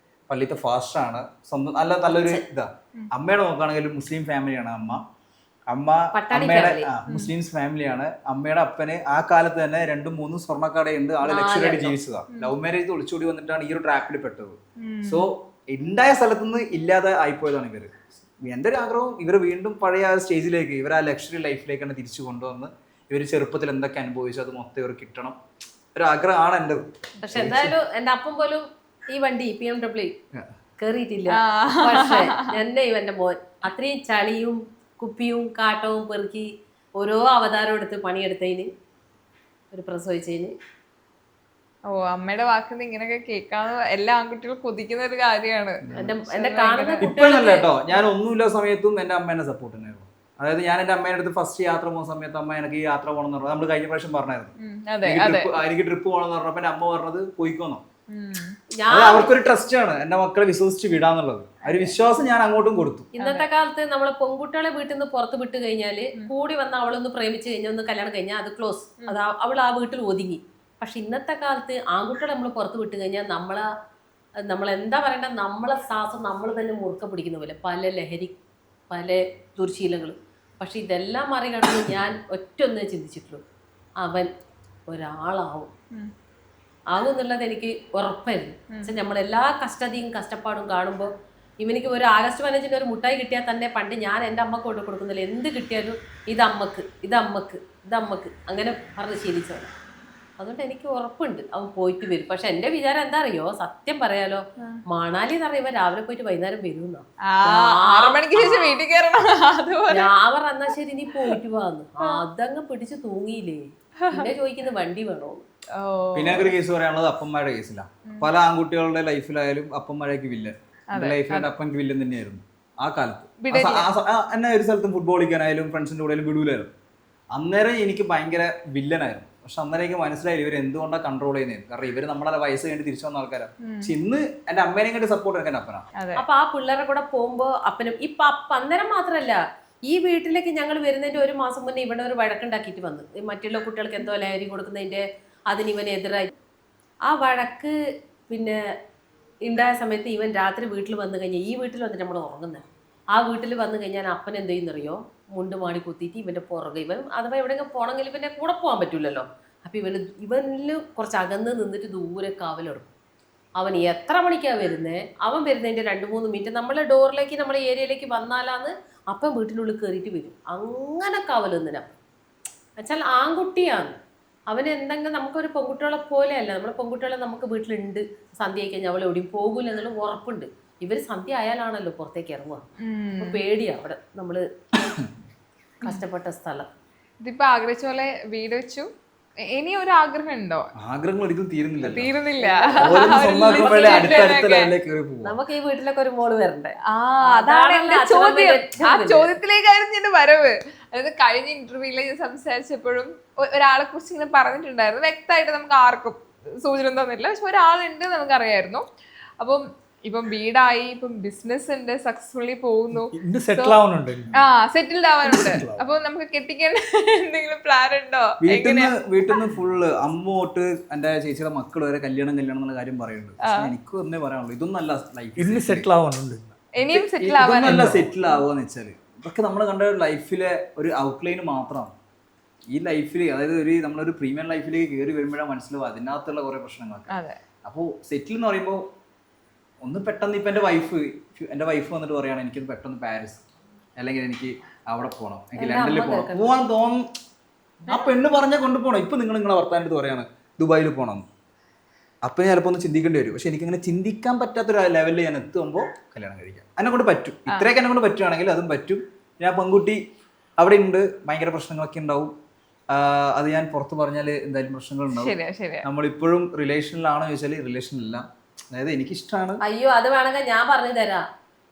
പള്ളിത്തെ ഫാസ്റ്റാണ്, സ്വന്തം നല്ലൊരു ഇതാ. അമ്മയുടെ നോക്കുകയാണെങ്കിൽ മുസ്ലിം ഫാമിലിയാണ് അമ്മയുടെ മുസ്ലിംസ് ഫാമിലിയാണ്. അമ്മയുടെ അപ്പന് ആ കാലത്ത് തന്നെ 2-3 സ്വർണ്ണക്കടയുണ്ട്, ആള് ലക്ഷറിയായിട്ട് ജീവിച്ചതാണ്. ലവ് മാരേജ് ഒളിച്ചോടി വന്നിട്ടാണ് ഈ ഒരു ട്രാപ്പിൽ പെട്ടത്. സോ ഉണ്ടായ സ്ഥലത്തുനിന്ന് ഇല്ലാതെ ആയിപ്പോയതാണ് ഇവര്. എൻ്റെ ഒരു ആഗ്രഹം ഇവർ വീണ്ടും പഴയ ആ സ്റ്റേജിലേക്ക്, ഇവർ ആ ലക്ഷറി ലൈഫിലേക്കാണ് തിരിച്ചു കൊണ്ടുവന്ന് ഇവർ ചെറുപ്പത്തിൽ എന്തൊക്കെ അനുഭവിച്ചു അത് മൊത്തം ഇവർ കിട്ടണം, ഒരു ആഗ്രഹമാണ് എൻ്റെ. പക്ഷെ എന്തായാലും എൻ്റെ അപ്പം പോലും ഈ വണ്ടി BMW കേറിയിട്ടില്ല. പക്ഷെ എന്നെ ഇവന്റെ മോൻ അത്രയും ചളിയും കുപ്പിയും കാട്ടവും പെറുക്കി ഓരോ അവതാരം എടുത്ത് പണിയെടുത്തതിന്, ഒരു പ്രസവിച്ചതിന്. ഓ, അമ്മയുടെ വാക്കിന്ന് ഇങ്ങനെയൊക്കെ കേൾക്കാന്ന് എല്ലാ ആൺകുട്ടികളും കൊതിക്കുന്ന ഒരു കാര്യമാണ്. എന്നെ കാണുന്ന ഇപ്പോഴല്ല കേട്ടോ, ഞാൻ ഒന്നുമില്ല സമയത്തും എൻ്റെ അമ്മ എന്നെ സപ്പോർട്ട് തന്നെയായിരുന്നു. അതായത് ഞാൻ എൻ്റെ അമ്മേൻ്റെ അടുത്ത് ഫസ്റ്റ് യാത്ര പോകുന്ന സമയത്ത് അമ്മ എനിക്ക് ഈ യാത്ര പോകണം എന്ന് പറഞ്ഞു. നമ്മൾ കഴിഞ്ഞ പ്രാവശ്യം പറഞ്ഞായിരുന്നു എനിക്ക് ട്രിപ്പ് പോകണം എന്ന് പറഞ്ഞപ്പോൾ എൻ്റെ അമ്മ പറഞ്ഞത് പോയിക്കോന്നോ. അത് അവർക്കൊരു ട്രസ്റ്റ് ആണ്, എന്റെ മക്കളെ വിശ്വസിച്ച് വിടാന്നുള്ളത്. ആ ഒരു വിശ്വാസം ഞാൻ അങ്ങോട്ടും കൊടുത്തു. ഇന്നത്തെ കാലത്ത് നമ്മളെ പെൺകുട്ടികളെ വീട്ടിൽ നിന്ന് പുറത്ത് വിട്ട് കഴിഞ്ഞാല് കൂടി വന്ന അവളൊന്ന് പ്രേമിച്ച് കഴിഞ്ഞാൽ ഒന്ന് കല്യാണം കഴിഞ്ഞാൽ അത് ക്ലോസ്, അത് അവൾ ആ വീട്ടിൽ ഒതുങ്ങി. പക്ഷെ ഇന്നത്തെ കാലത്ത് ആൺകുട്ടികളെ നമ്മൾ പുറത്ത് വിട്ട് കഴിഞ്ഞാൽ നമ്മളെന്താ പറയണ്ട, നമ്മളെ ശ്വാസം നമ്മൾ തന്നെ മുറുക്ക പിടിക്കുന്ന പോലെ പല ലഹരി, പല ദുർശീലങ്ങൾ. പക്ഷെ ഇതെല്ലാം മറികടന്ന് ഞാൻ ഒറ്റൊന്നേ ചിന്തിച്ചിട്ടുള്ളൂ, അവൻ ഒരാളാവും എന്നുള്ളത് എനിക്ക് ഉറപ്പായിരുന്നു. പക്ഷെ നമ്മളെല്ലാ കഷ്ടതയും കഷ്ടപ്പാടും കാണുമ്പോൾ ഇവനിക്ക് ഒരു ആഗസ്റ്റ് 15 ഒരു മുട്ടായി കിട്ടിയാൽ തന്നെ പണ്ട് ഞാൻ എൻ്റെ അമ്മക്ക് കൊണ്ട് കൊടുക്കുന്നില്ല, എന്ത് കിട്ടിയാലും ഇതമ്മക്ക് അങ്ങനെ പറഞ്ഞ് ശീലിച്ചവൻ. അതുകൊണ്ട് എനിക്ക് ഉറപ്പുണ്ട് അവൻ പോയിട്ട് വരും. പക്ഷെ എൻ്റെ വിചാരം എന്താ അറിയോ, സത്യം പറയാലോ, മണാലി എന്ന് പറയുമ്പോൾ രാവിലെ പോയിട്ട് വൈകുന്നേരം വരുമെന്നാ. ഞാൻ പറഞ്ഞാ ശരി നീ പോയിട്ട് വാന്ന്, അതങ്ങ് പിടിച്ച് തൂങ്ങിയില്ലേ. പിന്നെ ചോദിക്കുന്നത് വണ്ടി വേണോ. പിന്നെ ഒരു കേസ് പറയാനുള്ളത് അപ്പന്മാരുടെ കേസില്ല. പല ആൺകുട്ടികളുടെ ലൈഫിലായാലും അപ്പന്മാരേക്ക് വില്ലൻ, എന്റെ ലൈഫിൽ അപ്പൻക്ക് വില്ലൻ തന്നെയായിരുന്നു ആ കാലത്ത്. എന്നെ ഒരു സ്ഥലത്തും ഫുട്ബോൾ കളിക്കാനായാലും ഫ്രണ്ട്സിന്റെ കൂടെ വിടൂലായിരുന്നു. അന്നേരം എനിക്ക് ഭയങ്കര വില്ലനായിരുന്നു. പക്ഷെ അന്നേരം എനിക്ക് മനസ്സിലായി ഇവർ എന്തുകൊണ്ടാണ് കൺട്രോൾ ചെയ്യുന്നത്. കാരണം ഇവര് നമ്മളെ വയസ്സ് കഴിഞ്ഞ് തിരിച്ചു വന്ന ആൾക്കാരാണ്. പക്ഷെ ഇന്ന് എന്റെ അമ്മേനെ കണ്ടി സപ്പോർട്ട് എടുക്കാൻ അപ്പനാണ്. അപ്പൊ ആ പിള്ളേരെ കൂടെ പോകുമ്പോ അപ്പനും ഇപ്പൊ അന്നേരം മാത്രല്ല, ഈ വീട്ടിലേക്ക് ഞങ്ങൾ വരുന്നതിന്റെ 1 മാസം മുന്നേ ഇവിടെ ഒരു വഴക്കുണ്ടാക്കിയിട്ട് വന്നു. മറ്റുള്ള കുട്ടികൾക്ക് എന്തോ ലഹരി കൊടുക്കുന്നതിന്റെ അതിന് ഇവനെതിരായി ആ വഴക്ക് പിന്നെ ഉണ്ടായ സമയത്ത് ഇവൻ രാത്രി വീട്ടിൽ വന്നു കഴിഞ്ഞാൽ, ഈ വീട്ടിൽ വന്നിട്ട് നമ്മൾ ഉറങ്ങുന്നത്, ആ വീട്ടിൽ വന്നു കഴിഞ്ഞാൽ അപ്പൻ എന്ത് ചെയ്യുന്നറിയോ, മുണ്ട് മാടി കുത്തിയിട്ട് ഇവന്റെ പുറകെ, ഇവൻ അഥവാ എവിടെയെങ്കിലും പോകണമെങ്കിൽ ഇവന്റെ കൂടെ പോകാൻ പറ്റൂലല്ലോ. അപ്പൊ ഇവനിൽ കുറച്ച് അകന്ന് നിന്നിട്ട് ദൂരെ കാവലെടുക്കും. അവൻ എത്ര മണിക്കാണ് വരുന്നത്, അവൻ വരുന്നതിന്റെ 2-3 മിനിറ്റ് നമ്മളെ ഡോറിലേക്ക് നമ്മളെ ഏരിയയിലേക്ക് വന്നാലാന്ന് അപ്പം വീട്ടിനുള്ളിൽ കയറിയിട്ട് വരും. അങ്ങനെ കാവലൊന്നിനാ വെച്ചാൽ ആൺകുട്ടിയാണ് അവന്. എന്തെങ്കിലും നമുക്കൊരു പെൺകുട്ടികളെ പോലെയല്ല, നമ്മളെ പെൺകുട്ടികളെ നമുക്ക് വീട്ടിലുണ്ട്, സന്ധ്യ ആയി കഴിഞ്ഞാൽ അവൾ എവിടെയും പോകൂല എന്നുള്ള ഉറപ്പുണ്ട്. ഇവർ സന്ധ്യ ആയാലാണല്ലോ പുറത്തേക്ക് ഇറങ്ങുക. അപ്പൊ പേടിയാ അവിടെ നമ്മള് കഷ്ടപ്പെട്ട സ്ഥലം. ഇതിപ്പോ ആഗ്രഹിച്ച പോലെ വീട് വെച്ചു, ഇനി ഒരു ആഗ്രഹം ഉണ്ടോ? ആഗ്രഹങ്ങൾ ഒരിക്കലും തീരുന്നില്ല. നമുക്ക് ഈ വീട്ടിലൊക്കെ ഒരു മോള് വരണ്ടേ? അതാണ് എന്റെ ചോദ്യം. ആ ചോദ്യത്തിലേക്കായിരുന്നു എന്റെ വരവ്. അതായത് കഴിഞ്ഞ ഇന്റർവ്യൂവിൽ ഞാൻ സംസാരിച്ചപ്പോഴും ഒരാളെ കുറിച്ച് ഇങ്ങനെ പറഞ്ഞിട്ടുണ്ടായിരുന്നു. വ്യക്തമായിട്ട് നമുക്ക് ആർക്കും സൂചന തന്നില്ല, പക്ഷെ ഒരാളുണ്ട് നമുക്കറിയായിരുന്നു. അപ്പം ഇപ്പം വീടായി, ഇപ്പം ബിസിനസ് ഉണ്ട്, സക്സസ്ഫുള്ളി പോകുന്നു, സെറ്റിൽഡ് ആവാനുണ്ട്. അപ്പൊ നമുക്ക് കെട്ടിക്കാൻ എന്തെങ്കിലും പ്ലാൻ ഉണ്ടോ? വീട്ടിൽ നിന്ന് ഫുള്ള് അമ്മോട്ട് എന്റെ ചേച്ചിയുടെ മക്കൾ വരെ കല്യാണം എന്നുള്ള കാര്യം പറയുന്നുണ്ട്. എനിക്ക് ഒന്നേ പറയാനുള്ളൂ, ഇതൊന്നല്ല ലൈഫ്. ഇനി സെറ്റിൽ ആവാനുണ്ട്, ഇനിയും സെറ്റിൽ ആവാനല്ല. സെറ്റിൽ ആവുകയെന്ന് വെച്ചാല് ഇതൊക്കെ നമ്മൾ കണ്ട ലൈഫിലെ ഒരു ഔട്ട്ലൈൻ മാത്രമാണ്. ഈ ലൈഫിൽ, അതായത് നമ്മളൊരു പ്രീമിയം ലൈഫിലേക്ക് കയറി വരുമ്പോഴാണ് മനസ്സിലാവും അതിനകത്തുള്ള കുറെ പ്രശ്നങ്ങളൊക്കെ. അപ്പോൾ സെറ്റിൽ എന്ന് പറയുമ്പോൾ ഒന്ന് പെട്ടെന്ന് ഇപ്പം എൻ്റെ വൈഫ് വന്നിട്ട് പറയുകയാണ് എനിക്കൊന്ന് പെട്ടെന്ന് പാരീസ് അല്ലെങ്കിൽ എനിക്ക് അവിടെ പോകണം, എനിക്ക് ലണ്ടനിൽ പോകണം, പോകാൻ തോന്നും. ആ പെണ്ണ് പറഞ്ഞാൽ കൊണ്ടുപോകണം. ഇപ്പം നിങ്ങളെ വർത്താനത്ത് പറയാണ് ദുബായിൽ പോകണം. അപ്പം ചിലപ്പോൾ ഒന്ന് ചിന്തിക്കേണ്ടി വരും. പക്ഷെ എനിക്കങ്ങനെ ചിന്തിക്കാൻ പറ്റാത്തൊരു ലെവലിൽ ഞാൻ എത്തുമ്പോൾ കല്യാണം കഴിക്കാം. എന്നെ കൊണ്ട് പറ്റും. ഇത്രയൊക്കെ എന്നെ കൊണ്ട് പറ്റുകയാണെങ്കിൽ അതും പറ്റും. ഞാൻ പെൺകുട്ടി അവിടെ ഉണ്ട്, ഭയങ്കര പ്രശ്നങ്ങളൊക്കെ ഉണ്ടാവും. അത് ഞാൻ പുറത്ത് പറഞ്ഞാൽ എന്തായാലും പ്രശ്നങ്ങളുണ്ടാവും. നമ്മളിപ്പോഴും റിലേഷനിലാണോ ചോദിച്ചാൽ റിലേഷനില്ല. അതായത് എനിക്കിഷ്ടമാണ്. അയ്യോ അത് വേണമെങ്കിൽ ഞാൻ പറഞ്ഞു തരാം.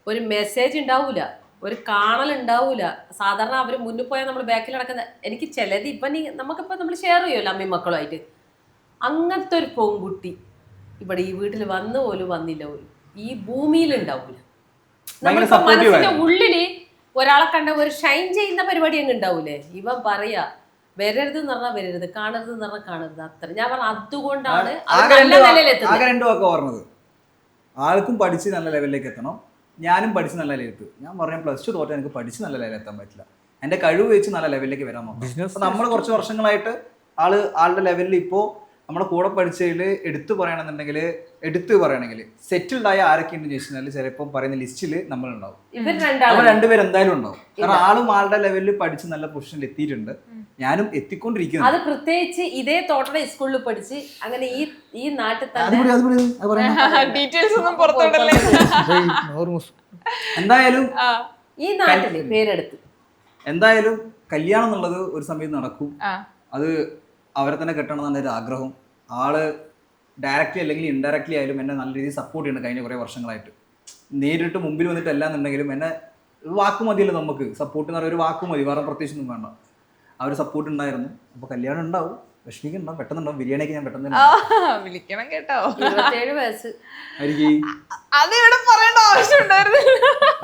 ഒരു മെസ്സേജ് ഉണ്ടാവൂല, ഒരു കാണൽ ഉണ്ടാവൂല. സാധാരണ അവർ മുന്നിൽ പോയാൽ നമ്മൾ ബാക്കിൽ നടക്കുന്ന എനിക്ക് ചിലത് ഇപ്പം നമുക്കിപ്പോൾ നമ്മൾ ഷെയർ ചെയ്യുമല്ലോ അമ്മയും മക്കളുമായിട്ട്. അങ്ങനത്തെ ഒരു പെൺകുട്ടി ഇവിടെ ഈ വീട്ടിൽ വന്നു പോലും വന്നില്ല പോലും ഈ ഭൂമിയിൽ ഉണ്ടാവൂല. നമ്മളിപ്പോ മനസ്സിന്റെ ഉള്ളില് ഒരാളെ കണ്ട ഒരു ഷൈൻ ചെയ്യുന്ന പരിപാടി അങ്ങ് ഉണ്ടാവൂലേ. ഇവൻ പറയാ വരരുത് എന്ന് പറഞ്ഞാൽ വരരുത്, കാണരുത് എന്ന് പറഞ്ഞാൽ കാണരുത്. അത്ര ഞാൻ പറഞ്ഞ അതുകൊണ്ടാണ് പറഞ്ഞത്. ആൾക്കും പഠിച്ച് നല്ല ലെവലിലേക്ക് എത്തണം, ഞാനും പഠിച്ച് നല്ല ലെവലിൽ എത്തും. ഞാൻ പറഞ്ഞ +2 തോറ്റാൽ എനിക്ക് പഠിച്ച് നല്ല ലെവലിൽ എത്താൻ പറ്റില്ല. എൻ്റെ കഴിവ് വെച്ച് നല്ല ലെവലിലേക്ക് വരാൻ നോക്കാം. അപ്പോൾ നമ്മൾ കുറച്ച് വർഷങ്ങളായിട്ട് ആളുടെ ലെവലിൽ ഇപ്പോൾ നമ്മുടെ കൂടെ പഠിച്ചതിൽ എടുത്തു പറയണമെങ്കിൽ സെറ്റിൽഡ് ആയ ആരൊക്കെ ഉണ്ടെന്ന് ചോദിച്ചാൽ ചിലപ്പോൾ പറയുന്ന ലിസ്റ്റിൽ നമ്മളുണ്ടാവും. നമ്മൾ രണ്ടുപേരും എന്തായാലും ഉണ്ടാവും. കാരണം ആളും ആളുടെ ലെവലിൽ പഠിച്ച് നല്ല പൊസിഷനിൽ എത്തിയിട്ടുണ്ട്, ഞാനും എത്തിക്കൊണ്ടിരിക്കുന്നു. അത് പ്രത്യേകിച്ച് ഇതേ തോട്ടട സ്കൂളിൽ പഠിച്ച് അങ്ങനെ ഈ നാട്ടിൽ എന്തായാലും ഈ നാട്ടില് പേരെടുത്ത് എന്തായാലും കല്യാണം എന്നുള്ളത് ഒരു സമയത്ത് നടക്കും. അത് അവരെ തന്നെ കെട്ടണം എന്നാണ് ഒരു ആഗ്രഹം. ആള് ഡയറക്റ്റ്ലി അല്ലെങ്കിൽ ഇൻഡയറക്റ്റ്ലി ആയാലും എന്നെ നല്ല രീതിയിൽ സപ്പോർട്ട് ചെയ്യുന്നുണ്ട് കഴിഞ്ഞ കുറേ വർഷങ്ങളായിട്ട്. നേരിട്ട് മുമ്പിൽ വന്നിട്ട് അല്ല എന്നുണ്ടെങ്കിലും എന്നെ ഒരു വാക്ക് മതിയല്ലോ നമുക്ക്. സപ്പോർട്ട് എന്ന് പറയുന്ന ഒരു വാക്ക് മതി, വേറെ പ്രത്യേകിച്ചൊന്നും വേണ്ട. ആ ഒരു സപ്പോർട്ട് ഉണ്ടായിരുന്നു. അപ്പോൾ കല്യാണം ഉണ്ടാവും, വിഷമിക്കുന്നുണ്ടാവും, പെട്ടെന്നുണ്ടാവും. ബിരിയാണിയൊക്കെ ഞാൻ പെട്ടെന്ന് വിളിക്കണം കേട്ടോ. 27 വയസ്സ് അതിവിടെ പറയേണ്ട ആവശ്യമുണ്ടായിരുന്നു.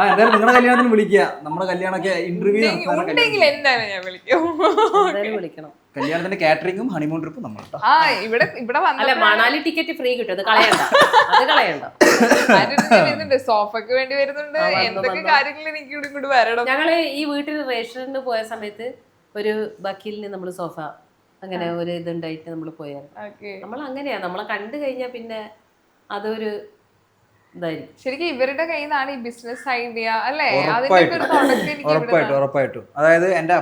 എന്തായാലും നിങ്ങളുടെ കല്യാണത്തിന് വിളിക്കുക. നമ്മുടെ കല്യാണമൊക്കെ ഇന്റർവ്യൂ എന്തായാലും ഞാൻ വിളിക്കണം. കല്യാണത്തിന്റെ കാറ്ററിംഗും ഹണിമൂൺ ട്രിപ്പും നമ്മൾ അല്ല മണാലി ടിക്കറ്റ് ഫ്രീ കിട്ടും. അത് കളയണ്ട. സോഫക്ക് വേണ്ടി വരുന്നുണ്ട്, എന്തൊക്കെ കാര്യങ്ങൾ എനിക്ക് ഇങ്ങോട്ട് വരണം. ഞങ്ങള് ഈ വീട്ടിൽ റേഷനിന് പോയ സമയത്ത് ഒരു വക്കീലിന് നമ്മൾ സോഫ അങ്ങനെ ഒരു ഇതുണ്ടായിട്ട് നമ്മൾ പോയായിരുന്നു. നമ്മൾ അങ്ങനെയാ, നമ്മളെ കണ്ടു കഴിഞ്ഞാൽ പിന്നെ അതൊരു ഇതായിരിക്കും. ശരിക്കും ഇവരുടെ കയ്യിൽ നിന്നാണ് ഈ ബിസിനസ് ഐഡിയ അല്ലേ? ഉറപ്പായിട്ടും. അതായത് എൻ്റെ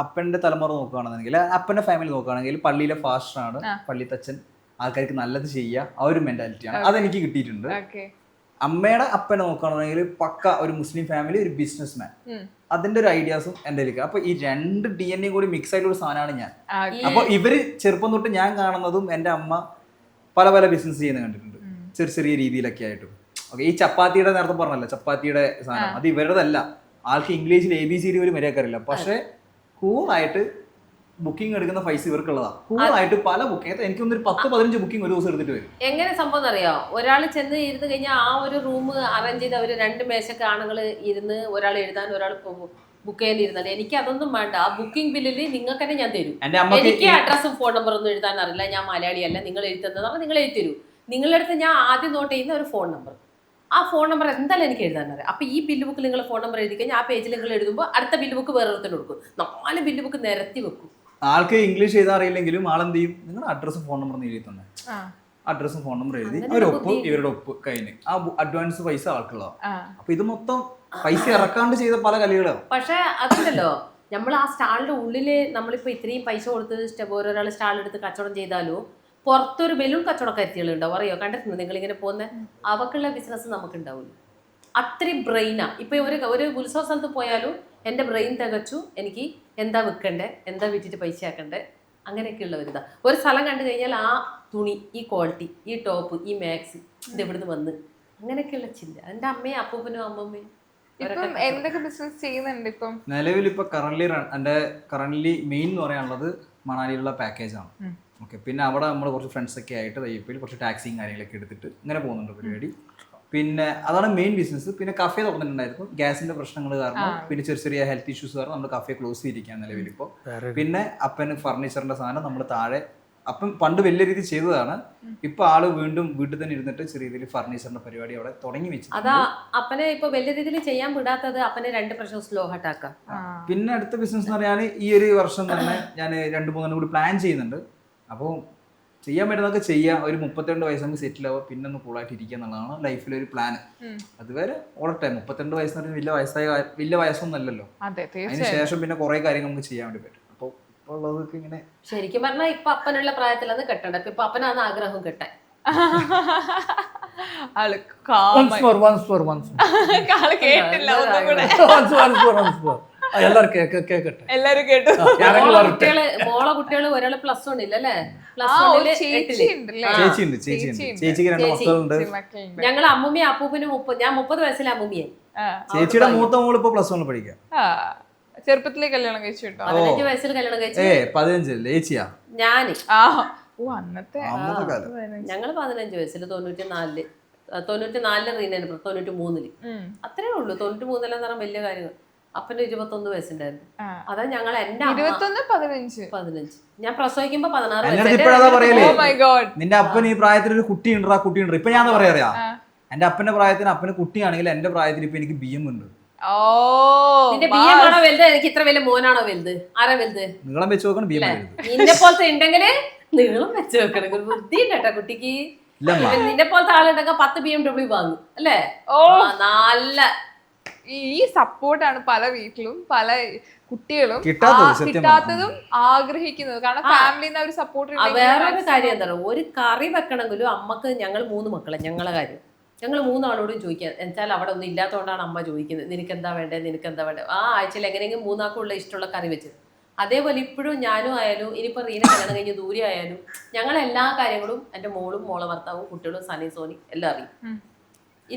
അപ്പന്റെ തലമുറ നോക്കുകയാണെന്നുണ്ടെങ്കിൽ, അപ്പന്റെ ഫാമിലി നോക്കുകയാണെങ്കിൽ പള്ളിയിലെ ഫാസ്റ്ററാണ്, പള്ളിത്തച്ഛൻ, ആൾക്കാർക്ക് നല്ലത് ചെയ്യുക, ആ ഒരു മെന്റാലിറ്റിയാണ്. അതെനിക്ക് കിട്ടിയിട്ടുണ്ട്. അമ്മയുടെ അപ്പനെ നോക്കുകയാണെന്നുണ്ടെങ്കിൽ പക്ക ഒരു മുസ്ലിം ഫാമിലി, ഒരു ബിസിനസ് മാൻ, അതിന്റെ ഒരു ഐഡിയാസും എൻ്റെ കയ്യിലേക്ക്. അപ്പൊ ഈ രണ്ട് DNA കൂടി മിക്സ് ആയിട്ടുള്ള ഒരു സാധനമാണ് ഞാൻ. അപ്പൊ ഇവര് ചെറുപ്പം തൊട്ട് ഞാൻ കാണുന്നതും എൻ്റെ അമ്മ പല പല ബിസിനസ് ചെയ്യുന്നത് കണ്ടിട്ടുണ്ട്, ചെറിയ രീതിയിലൊക്കെ ആയിട്ടും. ഓക്കെ, ഈ ചപ്പാത്തിയുടെ നേരത്തെ പറഞ്ഞല്ലോ, ചപ്പാത്തിയുടെ സാധനം അത് ഇവരുടേതല്ല. ആൾക്ക് ഇംഗ്ലീഷിൽ ABCD ഒരു മര്യാദക്കറിയില്ല, പക്ഷെ കൂളായിട്ട് ബുക്കിംഗ് എടുക്കുന്ന പൈസ ഇവർക്കുള്ളതാണ്. കൂളായിട്ട് പല ബുക്കിംഗ്, എനിക്കൊന്നൊരു 10-15 ബുക്കിംഗ് ഒരു ദിവസം എടുത്തിട്ട് വരും. എങ്ങനെ സംഭവം അറിയോ? ഒരാൾ ചെന്ന് ഇരുന്ന് കഴിഞ്ഞാൽ ആ ഒരു റൂം അറേഞ്ച് ചെയ്ത് അവർ 2 മേശക്ക് ആണുങ്ങൾ ഇരുന്ന്, ഒരാൾ എഴുതാൻ ഒരാൾ ബുക്ക് ചെയ്യാൻ ഇരുന്നാലും എനിക്ക് അതൊന്നും വേണ്ട. ആ ബുക്കിംഗ് ബില്ലിൽ നിങ്ങൾക്ക് തന്നെ ഞാൻ തരും. എനിക്ക് അഡ്രസ്സും ഫോൺ നമ്പറും ഒന്നും എഴുതാൻ അറിയില്ല, ഞാൻ മലയാളിയല്ല, നിങ്ങൾ എഴുതുന്നത് നിങ്ങൾ എഴുതി തരൂ. നിങ്ങളുടെ അടുത്ത് ഞാൻ ആദ്യം നോട്ട് ചെയ്യുന്ന ഒരു ഫോൺ നമ്പർ, ആ ഫോൺ നമ്പർ എന്തായാലും എനിക്ക് എഴുതാൻ അറിയാം. അപ്പോൾ ഈ ബില്ല് ബുക്കിൽ നിങ്ങൾ ഫോൺ നമ്പർ എഴുതി കഴിഞ്ഞാൽ ആ പേജിൽ നിങ്ങൾ എഴുതുമ്പോൾ അടുത്ത ബില്ല് ബുക്ക് വേറെ കൊടുക്കും. 4 ബില്ല് ബുക്ക് നിരത്തി വെക്കും. ആൾക്ക് ഇംഗ്ലീഷ് എഴുതാൻ അറിയില്ലെങ്കിലും ആളെന്ത് ചെയ്യും, നിങ്ങളുടെ അഡ്രസ്സും ഫോൺ നമ്പർ എഴുതി തന്നെ, അഡ്രസ്സും ഫോൺ നമ്പർ എഴുതി അവരൊപ്പ് ഇവരുടെ ഒപ്പ് കഴിഞ്ഞ് ആ അഡ്വാൻസ് പൈസ ആൾക്കുള്ളതാണ്. അപ്പൊ ഇത് മൊത്തം പൈസ ഇറക്കാണ്ട് ചെയ്ത പല കളികളാണ്. പക്ഷെ അതുണ്ടല്ലോ, നമ്മൾ ആ സ്റ്റാളിന്റെ ഉള്ളില് നമ്മളിപ്പോ ഇത്രയും പൈസ കൊടുത്ത് ഓരോരാൾ സ്റ്റാൾ എടുത്ത് കച്ചവടം ചെയ്താലും പുറത്തൊരു ബലൂൺ കച്ചവടക്കാരികളുണ്ടാവും. അറിയോ, കണ്ടിട്ടുണ്ട് നിങ്ങളിങ്ങനെ പോകുന്ന അവക്കുള്ള ബിസിനസ് നമുക്ക് ഉണ്ടാവില്ല. അത്രയും ബ്രെയിനാ. ഇപ്പൊ ഒരു ഉത്സവ സ്ഥലത്ത് പോയാലും എൻ്റെ ബ്രെയിൻ തികച്ചു, എനിക്ക് എന്താ വിൽക്കണ്ടേ, എന്താ വിറ്റിട്ട് പൈസ ആക്കണ്ടേ, അങ്ങനെയൊക്കെയുള്ള ഒരു ഇതാ. ഒരു സ്ഥലം കണ്ടു കഴിഞ്ഞാൽ ആ തുണി, ഈ ക്വാളിറ്റി, ഈ ടോപ്പ്, ഈ മാക്സി ഇത് എവിടുന്ന് വന്ന്, അങ്ങനെയൊക്കെയുള്ള ചിന്ത. എൻ്റെ അമ്മയും അപ്പൂപ്പനും അമ്മമ്മയും എന്തൊക്കെ ബിസിനസ് ചെയ്യുന്നുണ്ട് ഇപ്പം നിലവിൽ. ഇപ്പൊ കറന്റ്ലി മെയിൻ എന്ന് പറയാനുള്ളത് മണാലിയിലുള്ള പാക്കേജാണ്. ഓക്കെ, പിന്നെ അവിടെ നമ്മൾ കുറച്ച് ഫ്രണ്ട്സൊക്കെ ആയിട്ട് തയ്യപ്പിൽ കുറച്ച് ടാക്സിയും കാര്യങ്ങളൊക്കെ എടുത്തിട്ട് ഇങ്ങനെ പോകുന്നുണ്ട് പരിപാടി. പിന്നെ അതാണ് മെയിൻ ബിസിനസ്. പിന്നെ കഫേ തുറന്നിട്ടുണ്ടായിരുന്നു, ഗ്യാസിന്റെ പ്രശ്നങ്ങൾ കാരണം, പിന്നെ ചെറിയ ഹെൽത്ത് ഇഷ്യൂസ് കാരണം നമ്മൾ കഫേ ക്ലോസ് ചെയ്തിരിക്കുകയാണ് നിലവിൽ ഇപ്പോൾ. പിന്നെ അപ്പന് ഫർണിച്ചറിന്റെ സാധനം നമ്മൾ താഴെ, അപ്പം പണ്ട് വലിയ രീതിയിൽ ചെയ്തതാണ്, ഇപ്പൊ ആള് വീണ്ടും വീട്ടിൽ തന്നെ ഇരുന്നിട്ട് ചെറിയ രീതിയിൽ ഫർണിച്ചറിന്റെ പരിപാടി അവിടെ തുടങ്ങി വെച്ചു. അതാ അപ്പനെ ഇപ്പൊ വലിയ രീതിയിൽ ചെയ്യാൻ വിടാത്തത്. അപ്പനെ 2 പ്രശ്നം സ്ലോ ഹാർട്ടാക്കാം. പിന്നെ അടുത്ത ബിസിനസ് എന്ന് പറയാൻ ഈ ഒരു വർഷം തന്നെ ഞാൻ 2-3 കൂടി പ്ലാൻ ചെയ്യുന്നുണ്ട്. അപ്പോൾ ചെയ്യാൻ പറ്റുന്നതൊക്കെ ചെയ്യാം. ഒരു 32 വയസ്സ് നമുക്ക് സെറ്റിൽ ആവുക, പിന്നെ ഒന്ന് കൂളായിട്ട് ഇരിക്കുക എന്നുള്ളതാണ് ലൈഫിലെ ഒരു പ്ലാൻ. അതുവരെ ഓടട്ടെ. 32 വയസ്സെന്ന് പറഞ്ഞാൽ വലിയ വയസ്സൊന്നും അതിന് ശേഷം പിന്നെ കുറെ കാര്യങ്ങൾ നമുക്ക് ചെയ്യാൻ വേണ്ടി പറ്റും. അപ്പോൾ ഇപ്പോൾ ഉള്ളതൊക്കെ ഇങ്ങനെ ശരിക്കും പറഞ്ഞാൽ ഇപ്പൊ അപ്പനുള്ള പ്രായത്തിലാണ് കെട്ടണ്ട. ഇപ്പൊ അപ്പനാണ് ആഗ്രഹം കെട്ടാൻ. എല്ലാരും കേട്ടു. മോളെ കുട്ടികള് ഒരാള് +1 ഇല്ലല്ലേ, ചേച്ചിയുണ്ട്. ചേച്ചിക്ക് 2 മക്കളുണ്ട്. ഞങ്ങള് അമ്മൂമ്മയും അപ്പൂപ്പനും ഞാൻ 30 വയസ്സിലെ അമ്മൂമ്മയായി. ചേച്ചിയുടെ മൂത്ത മോള് ഇപ്പൊ +1 പഠിക്കാം. ചെറുപ്പത്തിലെ കല്യാണം കഴിച്ചു കേട്ടോ. 15 വയസ്സിൽ കല്യാണം കഴിച്ചു. 15 ചേച്ചിയാ ഞാന്. അന്നത്തെ ഞങ്ങള് 15 വയസ്സിൽ 94 റീനന് 93 അത്രേ ഉള്ളൂ. 93 പറഞ്ഞാൽ വലിയ കാര്യങ്ങൾ. അപ്പന് 21 വയസ്സുണ്ടായിരുന്നു. അതാ ഞങ്ങൾ എന്റെ 15. ഞാൻ പ്രസവിക്കുമ്പോ 16 നിന്റെ അപ്പന് ഈ പ്രായത്തിൽ ഒരു കുട്ടിയുണ്ട്. ആ കുട്ടിയുണ്ട്. ഇപ്പൊ ഞാൻ പറയാ എന്റെ അപ്പന്റെ പ്രായത്തിന് അപ്പന് കുട്ടിയാണെങ്കിൽ എന്റെ പ്രായത്തിൽ ഇപ്പൊ എനിക്ക് BM ഉണ്ട്. നിന്റെ BM ആണോ വലുത്, എനിക്ക് ഇത്ര വലിയ മോനാണോ വലുത്? ആരാ വലുത്? നീളം വെച്ച് നോക്കണം. BM നിന്നെ പോലത്തെ ഉണ്ടെങ്കില് നീളം വെച്ച് വെക്കണം. ബുദ്ധി ഉണ്ടേട്ടാ കുട്ടിക്ക്. നിന്നെ പോലത്തെ ആളുണ്ടെങ്കിൽ 10 BMW വാങ്ങും അല്ലേ? നല്ല ഈ സപ്പോർട്ടാണ് പല വീട്ടിലും പല കുട്ടികളും കിട്ടാത്തതും ആഗ്രഹിക്കുന്നത്. കാരണം ഫാമിലിന്ന് ഒരു സപ്പോർട്ട്. വേറൊരു കാര്യം എന്താ പറയുക, ഒരു കറി വെക്കണമെങ്കിലും അമ്മക്ക്, ഞങ്ങൾ 3 മക്കളെ, ഞങ്ങളെ കാര്യം ഞങ്ങൾ 3 ആളോടും ചോദിക്കുക. എന്നുവെച്ചാൽ അവിടെ ഒന്നും ഇല്ലാത്തതുകൊണ്ടാണ് അമ്മ ചോദിക്കുന്നത്, നിനക്ക് എന്താ വേണ്ടത്. ആ ആഴ്ചയിൽ എങ്ങനെയെങ്കിലും 3 ആൾക്കുള്ള ഇഷ്ടമുള്ള കറി വെച്ചത്. അതേപോലെ ഇപ്പോഴും ഞാനും ആയാലും ഇനിയിപ്പോൾ റീന കല്യാണം കഴിഞ്ഞ് ദൂരെ ആയാലും ഞങ്ങൾ എല്ലാ കാര്യങ്ങളും എൻ്റെ മോളും മോളെ ഭർത്താവും കുട്ടികളും സനി സോനി എല്ലാം അറിയും.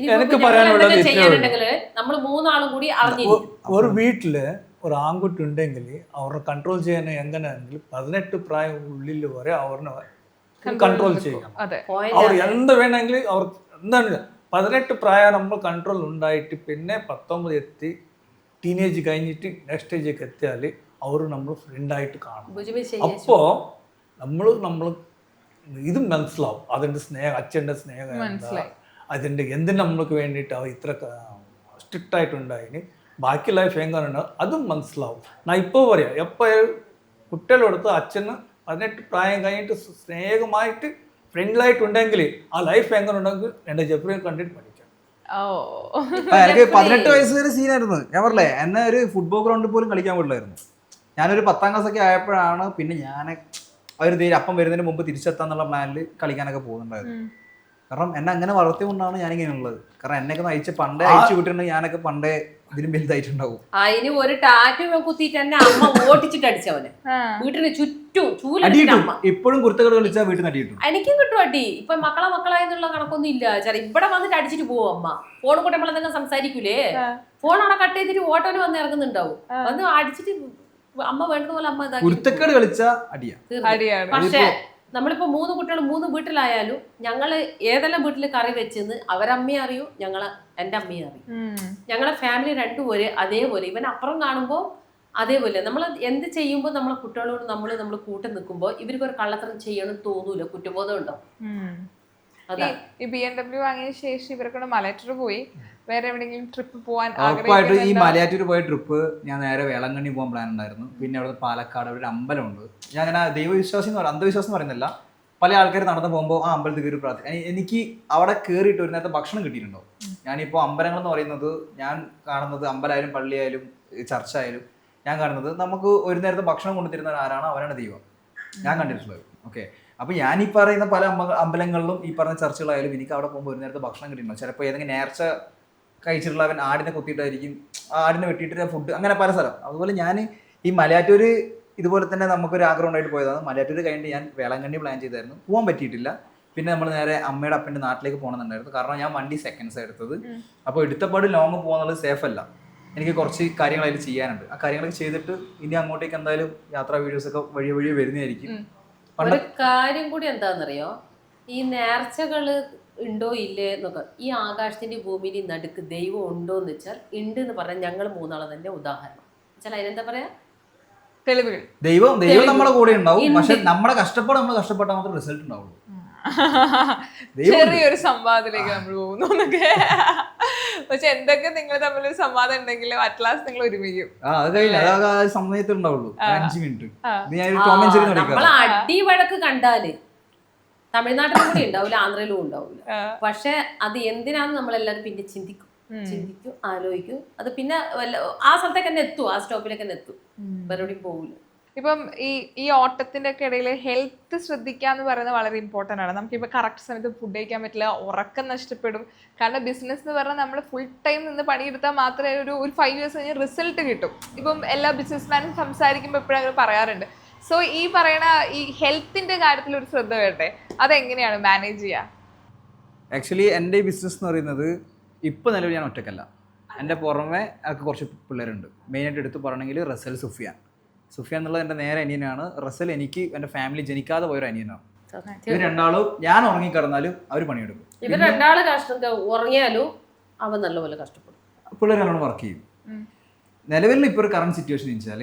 ചെയ്യാനുണ്ടെങ്കിൽ നമ്മൾ 3 ആളും കൂടി അറിഞ്ഞിരിക്കും. ഒരു വീട്ടില് ഒരു ആൺകുട്ടി ഉണ്ടെങ്കിൽ അവരെ കൺട്രോൾ ചെയ്യാൻ എങ്ങനെയാണെങ്കിൽ 18 പ്രായം ഉള്ളിൽ വരെ അവരെ കൺട്രോൾ ചെയ്യണം. അവർ എന്ത് വേണമെങ്കിൽ അവർ എന്താണ് 18 പ്രായം നമ്മൾ കൺട്രോൾ ഉണ്ടായിട്ട് പിന്നെ 19 എത്തി ടീനേജ് കഴിഞ്ഞിട്ട് നെക്സ്റ്റ് സ്റ്റേജിലേക്ക് എത്തിയാൽ അവർ നമ്മൾ ഫ്രണ്ടായിട്ട് കാണും. അപ്പോൾ നമ്മൾ ഇത് മനസ്സിലാവും. അതിൻ്റെ സ്നേഹം, അച്ഛൻ്റെ സ്നേഹം, അതിൻ്റെ എന്തിന് നമ്മൾക്ക് വേണ്ടിയിട്ട് അവർ ഇത്ര സ്ട്രിക്റ്റ് ആയിട്ടുണ്ടായിന്, ബാക്കി ലൈഫ് എങ്ങനെയുണ്ട് അതും മനസ്സിലാവും. ഞാൻ ഇപ്പോൾ പറയാം, എപ്പോൾ കുട്ടികളെടുത്ത് അച്ഛന് 18 പ്രായം കഴിഞ്ഞിട്ട് സ്നേഹമായിട്ട് ഫ്രണ്ട്ലായിട്ടുണ്ടെങ്കിൽ ആ ലൈഫ് എങ്ങനെ ഉണ്ടെങ്കിൽ എൻ്റെ ജെഫ്രിയെ കണ്ടിട്ട് പഠിക്കാം. എനിക്ക് 18 വയസ്സ് വരെ സീനായിരുന്നു. ഞാൻ പറഞ്ഞില്ലേ, എന്നെ ഒരു ഫുട്ബോൾ ഗ്രൗണ്ടിൽ പോലും കളിക്കാൻ പറ്റില്ലായിരുന്നു. ഞാനൊരു 10ാം ക്ലാസ്സൊക്കെ ആയപ്പോഴാണ് പിന്നെ ഞാൻ അപ്പം വരുന്നതിന് മുമ്പ് തിരിച്ചെത്താന്നുള്ള പ്ലാനിൽ കളിക്കാനൊക്കെ പോകുന്നുണ്ടായിരുന്നു. കാരണം എന്നെ അങ്ങനെ വളർത്തിക്കൊണ്ടാണ് ഞാനിങ്ങനെ ഉള്ളത്. കാരണം എന്നെയൊക്കെ നയിച്ച് പണ്ടേ അയച്ചു വിട്ടിട്ടുണ്ടെങ്കിൽ ഞാനൊക്കെ പണ്ടേ ഇതിലും വലുതായിട്ടുണ്ടാവും. അതിന് ഒരു ടാറ്റു കുത്തിയിട്ട് തന്നെ അമ്മ ഓട്ടിച്ചിട്ട് അടിച്ചവനെ വീട്ടിന് ചുറ്റും ഇപ്പോഴും കുരുത്തകൾ കളിച്ചാൽ വീട്ടിൽ നിന്ന് അടി കിട്ടും. എനിക്കും കിട്ടും അടി. ഇപ്പൊ മക്കളായെന്നുള്ള കണക്കൊന്നും ഇല്ല. ഇവിടെ വന്നിട്ട് അടിച്ചിട്ട് പോവും അമ്മ. ഫോൺ കൂടെ നമ്മളെന്തെങ്കിലും സംസാരിക്കൂലേ, ഫോൺ അവിടെ കട്ട് ചെയ്തിട്ട് ഓട്ടോന് വന്ന് ഇറങ്ങുന്നുണ്ടാവും. വന്ന് അടിച്ചിട്ട് അമ്മ വേണ്ടുന്ന പോലെ അമ്മ കുരുത്തക്കേട് കളിച്ചാ അടിയാണ്. പക്ഷേ നമ്മളിപ്പോ 3 കുട്ടികൾ 3 വീട്ടിലായാലും ഞങ്ങള് ഏതെല്ലാം വീട്ടിൽ കറി വെച്ചെന്ന് അവരമ്മയെ അറിയൂ, എന്റെ അമ്മയെ അറിയും. ഞങ്ങളെ ഫാമിലി 2 പേര് അതേപോലെ. ഇവൻ അപ്പുറം കാണുമ്പോ അതേപോലെ നമ്മൾ എന്ത് ചെയ്യുമ്പോൾ നമ്മളെ കുട്ടികളോട് നമ്മൾ കൂട്ടം നിൽക്കുമ്പോൾ ഇവർക്ക് ഒരു കള്ളത്തരം ചെയ്യണം തോന്നൂല, കുറ്റബോധം ഉണ്ടാവും. ഈ BMW വാങ്ങിയ ശേഷം ഇവർക്കൂടെ മലയാറ്റൂർ പോയി വേറെ എവിടെയെങ്കിലും ട്രിപ്പ് പോകാൻ ഉറപ്പായിട്ട് ഈ മലയാറ്റൂർ പോയ ട്രിപ്പ് ഞാൻ നേരെ വേളങ്കണ്ണി പോകാൻ പ്ലാൻ ഉണ്ടായിരുന്നു. പിന്നെ അവിടെ പാലക്കാട് ഒരു അമ്പലമുണ്ട്. ഞാൻ അങ്ങനെ ദൈവവിശ്വാസം എന്ന് പറയുന്നത്, അന്ധവിശ്വാസം എന്ന് പറയുന്നില്ല, പല ആൾക്കാർ നടന്നു പോകുമ്പോൾ ആ അമ്പലത്തിൽ കയറി പ്രാർത്ഥിക്കും. എനിക്ക് അവിടെ കയറിയിട്ട് ഒരു നേരത്തെ ഭക്ഷണം കിട്ടിയിട്ടുണ്ടോ. ഞാനിപ്പോൾ അമ്പലങ്ങൾ എന്ന് പറയുന്നത് ഞാൻ കാണുന്നത്, അമ്പലമായാലും പള്ളിയായാലും ചർച്ച ആയാലും ഞാൻ കാണുന്നത് നമുക്ക് ഒരു നേരത്തെ ഭക്ഷണം കൊണ്ടുതരുന്ന ആരാണ് അവരാണ് ദൈവം ഞാൻ കണ്ടിട്ടുള്ളത്. ഓക്കെ, അപ്പോൾ ഞാൻ ഈ പറയുന്ന പല അമ്പലങ്ങളിലും ഈ പറഞ്ഞ ചർച്ചകളായാലും എനിക്ക് അവിടെ പോകുമ്പോൾ ഒരു നേരത്തെ ഭക്ഷണം കിട്ടിയിട്ടുണ്ടോ. ചിലപ്പോൾ ഏതെങ്കിലും നേർച്ച കഴിച്ചിട്ടുള്ളവൻ ആടിനെ കൊത്തിയിട്ടായിരിക്കും, ആടിനെ വെട്ടിയിട്ട് ഫുഡ്, അങ്ങനെ പല സ്ഥലം. അതുപോലെ ഞാൻ ഈ മലയാറ്റൂർ ഇതുപോലെ തന്നെ നമുക്കൊരു ആഗ്രഹം ഉണ്ടായിട്ട് പോയതാണ്. മലയാറ്റൂർ കഴിഞ്ഞിട്ട് ഞാൻ വേളങ്കണ്ണി പ്ലാൻ ചെയ്തായിരുന്നു, പോകാൻ പറ്റിയിട്ടില്ല. പിന്നെ നമ്മൾ നേരെ അമ്മയുടെ അപ്പൻ്റെ നാട്ടിലേക്ക് പോകണമെന്നുണ്ടായിരുന്നു. കാരണം ഞാൻ വണ്ടി സെക്കൻഡ്സ് എടുത്തത്. അപ്പോൾ എടുത്തപാട് ലോങ് പോകുന്നത് സേഫ് അല്ല. എനിക്ക് കുറച്ച് കാര്യങ്ങൾ അതിൽ ചെയ്യാനുണ്ട്. ആ കാര്യങ്ങളൊക്കെ ചെയ്തിട്ട് ഇനി അങ്ങോട്ടേക്ക് എന്തായാലും യാത്രാ വീഡിയോസൊക്കെ വഴി വരുന്നതായിരിക്കും. ഒരു കാര്യം കൂടി എന്താണെന്നറിയോ, ഈ നേർച്ചകള് ഉണ്ടോ ഇല്ലേ എന്നൊക്കെ, ഈ ആകാശത്തിന്റെ ഭൂമിയുടെ നടുക്ക് ദൈവം ഉണ്ടോ എന്ന് വെച്ചാൽ ഉണ്ട് എന്ന് പറഞ്ഞാൽ ഞങ്ങൾ 3 ആളെ തന്നെ ഉദാഹരണം വെച്ചാൽ അതിനെന്താ പറയാ, തെളിവുകൾ. ദൈവം നമ്മുടെ കൂടെ ഉണ്ടാവും. പക്ഷെ നമ്മുടെ കഷ്ടപ്പാടാൽ മാത്രം റിസൾട്ട് ഉണ്ടാവുള്ളൂ. ചെറിയൊരു സംവാദത്തിലേക്ക് നമ്മൾ പോകുന്നു എന്നൊക്കെ. പക്ഷെ എന്തൊക്കെ നിങ്ങൾ തമ്മിലൊരു സംവാദം ഉണ്ടെങ്കിലും അറ്റ്ലാസ്റ്റ് നിങ്ങൾ ഒരുമിക്കും. സമയത്ത് ഉണ്ടാവുള്ളൂ 5 മിനിറ്റ്. നമ്മൾ അടി വഴക്ക് കണ്ടാല് തമിഴ്നാട്ടിലും കൂടി ഉണ്ടാവില്ല, ആന്ധ്രയിലും ഉണ്ടാവില്ല. പക്ഷെ അത് എന്തിനാന്ന് നമ്മളെല്ലാവരും പിന്നെ ചിന്തിക്കും, ആലോചിക്കും. അത് പിന്നെ ആ സ്ഥലത്തേക്ക് തന്നെ എത്തും, ആ സ്റ്റോപ്പിലേക്ക് തന്നെ എത്തും, വേറെ എവിടെയും പോകില്ല. ഇപ്പം ഈ ഓട്ടത്തിന്റെ ഒക്കെ ഇടയിൽ ഹെൽത്ത് ശ്രദ്ധിക്കുക എന്ന് പറയുന്നത് വളരെ ഇമ്പോർട്ടൻ്റ് ആണ്. നമുക്കിപ്പോൾ കറക്റ്റ് സമയത്ത് ഫുഡ് കഴിക്കാൻ പറ്റില്ല, ഉറക്കം നഷ്ടപ്പെടും. കാരണം ബിസിനസ് എന്ന് പറഞ്ഞാൽ നമ്മൾ ഫുൾ ടൈം നിന്ന് പണിയെടുത്താൽ മാത്രമേ ഒരു 5 years കഴിഞ്ഞ് റിസൾട്ട് കിട്ടും. ഇപ്പം എല്ലാ ബിസിനസ്മാനും സംസാരിക്കുമ്പോൾ എപ്പോഴും അങ്ങനെ പറയാറുണ്ട്. സോ ഈ പറയണ ഈ ഹെൽത്തിന്റെ കാര്യത്തിൽ ഒരു ശ്രദ്ധ വേണ്ടേ, അതെങ്ങനെയാണ് മാനേജ് ചെയ്യുക? ആക്ച്വലി എൻ്റെ ഈ ബിസിനസ് എന്ന് പറയുന്നത് ഇപ്പോൾ നിലവിൽ ഞാൻ ഒറ്റക്കല്ല, എൻ്റെ പുറമെ ഒക്കെ കുറച്ച് പിള്ളേരുണ്ട്. മെയിനായിട്ട് എടുത്ത് പറയണമെങ്കിൽ റസൽ, സുഫിയാൻ എന്നുള്ളത് എൻ്റെ നേരെ അനിയനാണ്. റസൽ എനിക്ക് എൻ്റെ ഫാമിലി ജനിക്കാതെ പോയൊരു അനിയനാണ്. ഇവർ രണ്ടാളും ഞാൻ ഉറങ്ങിക്കിടന്നാലും അവർ പണിയെടുക്കും. ഇവർ രണ്ടാള് ഉറങ്ങിയാലും അവൻ നല്ലപോലെ കഷ്ടപ്പെടും. പിള്ളേർ നല്ലോണം വർക്ക് ചെയ്യും. നിലവിൽ ഇപ്പോൾ ഒരു കറണ്ട് സിറ്റുവേഷൻ എന്ന് വെച്ചാൽ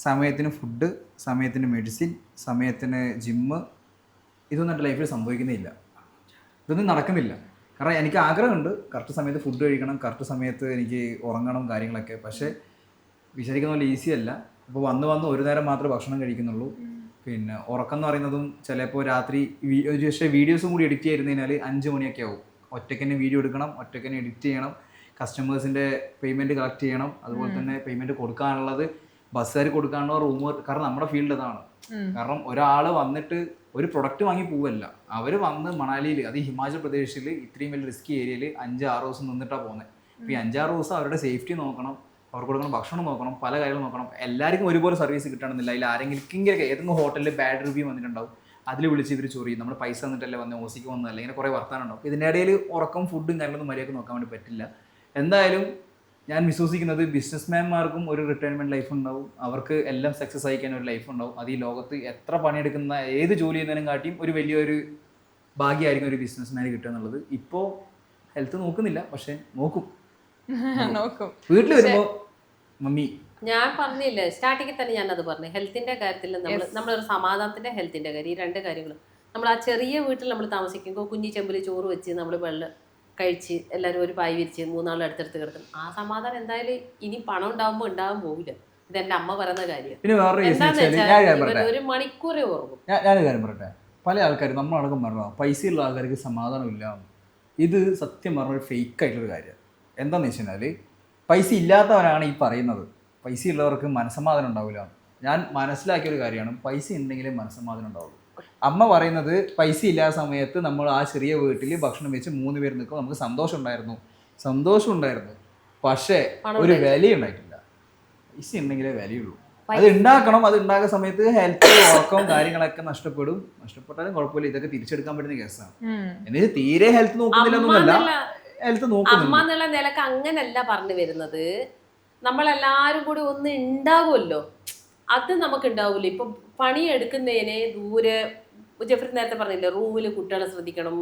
സമയത്തിന് ഫുഡ്, സമയത്തിന് മെഡിസിൻ, സമയത്തിന് ജിമ്മ്, ഇതൊന്നും എൻ്റെ ലൈഫിൽ സംഭവിക്കുന്നില്ല. ഇതൊന്നും നടക്കുന്നില്ല. കാരണം എനിക്ക് ആഗ്രഹമുണ്ട് കറക്റ്റ് സമയത്ത് ഫുഡ് കഴിക്കണം, കറക്റ്റ് സമയത്ത് എനിക്ക് ഉറങ്ങണം, കാര്യങ്ങളൊക്കെ. പക്ഷേ വിചാരിക്കുന്ന പോലെ ഈസി അല്ല. ഇപ്പോൾ വന്ന് ഒരു നേരം മാത്രമേ ഭക്ഷണം കഴിക്കുന്നുള്ളൂ. പിന്നെ ഉറക്കം എന്ന് പറയുന്നതും ചിലപ്പോൾ രാത്രി പക്ഷേ വീഡിയോസും കൂടി എഡിറ്റ് ചെയ്തിരുന്നതിനാൽ 5 മണിയൊക്കെ ആവും. ഒറ്റയ്ക്ക് വീഡിയോ എടുക്കണം, ഒറ്റയ്ക്ക് എഡിറ്റ് ചെയ്യണം, കസ്റ്റമേഴ്സിൻ്റെ പേയ്മെൻറ്റ് കളക്ട് ചെയ്യണം, അതുപോലെ തന്നെ പേയ്മെൻറ്റ് കൊടുക്കാനുള്ളത് ബസ്സുകാർ കൊടുക്കാനുള്ള റൂമ്. കാരണം നമ്മുടെ ഫീൽഡ് അതാണ്. കാരണം ഒരാൾ വന്നിട്ട് ഒരു പ്രൊഡക്റ്റ് വാങ്ങി പോവല്ല, അവർ വന്ന് മണാലിയിൽ, അത് ഹിമാചൽ പ്രദേശിൽ ഇത്രയും വലിയ റിസ്കി ഏരിയയിൽ 5-6 ദിവസം നിന്നിട്ടാണ് പോകുന്നത്. അപ്പോൾ ഈ 5-6 ദിവസം അവരുടെ സേഫ്റ്റി നോക്കണം, അവർക്ക് കൊടുക്കണം ഭക്ഷണം നോക്കണം, പല കാര്യങ്ങളും നോക്കണം. എല്ലാവർക്കും ഒരുപോലെ സർവീസ് കിട്ടണമെന്നില്ല. അതിൽ ആരെങ്കിലും ഏതെങ്കിലും ഹോട്ടലിൽ ബാഡ് റിവ്യൂ വന്നിട്ടുണ്ടാവും, അതിൽ വിളിച്ച് ഇവർ ചൊറിയും, നമ്മൾ പൈസ തന്നിട്ടല്ലേ വന്ന് ഓസിക്ക് വന്നതല്ല, ഇങ്ങനെ കുറേ വർത്താനം ഉണ്ടാവും. ഇതിൻ്റെ ഇടയിൽ ഉറക്കം, ഫുഡും കാര്യങ്ങളൊന്നും മര്യാദക്ക് നോക്കാൻ വേണ്ടി പറ്റില്ല. എന്തായാലും ഞാൻ വിശ്വസിക്കുന്നത് ബിസിനസ്മാൻമാർക്കും ഒരു റിട്ടയർമെൻറ്റ് ലൈഫ് ഉണ്ടാവും, അവർക്ക് എല്ലാം സക്സസ് ആയിക്കാൻ ഒരു ലൈഫ് ഉണ്ടാവും. അത് ഈ ലോകത്ത് എത്ര പണിയെടുക്കുന്ന ഏത് ജോലി ചെയ്യുന്നതിനും കാട്ടിയും ഒരു വലിയൊരു ഭാഗ്യമായിരിക്കും ഒരു ബിസിനസ്മാന് കിട്ടുക എന്നുള്ളത്. ഇപ്പോൾ ഹെൽത്ത് നോക്കുന്നില്ല, പക്ഷെ നോക്കും. വീട്ടിൽ വരുമ്പോൾ മമ്മി, ഞാൻ പറഞ്ഞില്ലേ സ്റ്റാർട്ടിങ്ങിൽ തന്നെ ഞാനത് പറഞ്ഞു, ഹെൽത്തിന്റെ കാര്യത്തിൽ നമ്മളൊരു സമാധാനത്തിന്റെ ഹെൽത്തിന്റെ കാര്യം, ഈ 2 കാര്യങ്ങളും. നമ്മൾ ആ ചെറിയ വീട്ടിൽ നമ്മൾ താമസിക്കുമ്പോൾ കുഞ്ഞി ചെമ്പിൽ ചോറ് വെച്ച് നമ്മൾ വെള്ളം കഴിച്ച് എല്ലാവരും ഒരു പായ് വിരിച്ച് 3 നാൾ അടുത്തടുത്ത് കിടക്കും. ആ സമാധാനം എന്തായാലും ഇനി പണം ഉണ്ടാകുമ്പോൾ ഉണ്ടാകാൻ പോകില്ല. ഇതെന്റെ അമ്മ പറയുന്ന കാര്യം. പിന്നെ വേറെ ഒരു മണിക്കൂറേ ഉറങ്ങും. ഞാനൊരു കാര്യം പറയട്ടെ, പല ആൾക്കാരും നമ്മളടക്കം പറഞ്ഞ പൈസയുള്ള ആൾക്കാർക്ക് സമാധാനമില്ല. ഇത് സത്യം പറഞ്ഞ ഒരു ഫേക്ക് ആയിട്ടുള്ളൊരു കാര്യമാണ്. എന്താണെന്ന് വെച്ച് കഴിഞ്ഞാൽ പൈസ ഇല്ലാത്തവരാണ് ഈ പറയുന്നത് പൈസ ഉള്ളവർക്ക് മനസ്സമാധാനം ഉണ്ടാവില്ല. ഞാൻ മനസ്സിലാക്കിയൊരു കാര്യമാണ്, പൈസ ഉണ്ടെങ്കിലേ മനസ്സമാധാനം ഉണ്ടാവുള്ളൂ. അമ്മ പറയുന്നത് പൈസ ഇല്ലാത്ത സമയത്ത് നമ്മൾ ആ ചെറിയ വീട്ടിൽ ഭക്ഷണം വെച്ച് 3 പേര് നിൽക്കും, നമുക്ക് സന്തോഷം ഉണ്ടായിരുന്നു, പക്ഷേ ഒരു വില ഉണ്ടായിട്ടില്ല. പൈസ ഉണ്ടെങ്കിലേ വിലയുള്ളൂ. അത് ഉണ്ടാക്കണം. അത് ഉണ്ടാക്കുന്ന സമയത്ത് ഹെൽത്ത്, ഉറക്കം, കാര്യങ്ങളൊക്കെ നഷ്ടപ്പെട്ടാലും കുഴപ്പമില്ല, ഇതൊക്കെ തിരിച്ചെടുക്കാൻ പറ്റുന്ന കേസാണ്. എന്നുവെച്ചാൽ തീരെ ഹെൽത്ത് നോക്കുന്നില്ല, ഹെൽത്ത് നോക്കുന്നില്ല. അമ്മ എന്നുള്ള നിലക്ക് അങ്ങനല്ല പറഞ്ഞു വരുന്നത്. നമ്മളെല്ലാരും കൂടി ഒന്ന് ഉണ്ടാവുമല്ലോ, അത് നമുക്ക് ഉണ്ടാവില്ല. ഇപ്പൊ പണിയെടുക്കുന്നതിന് ദൂരെ, ജെഫ്രി നേരത്തെ പറഞ്ഞില്ലേ, റൂമിൽ കുട്ടികളെ ശ്രദ്ധിക്കണം,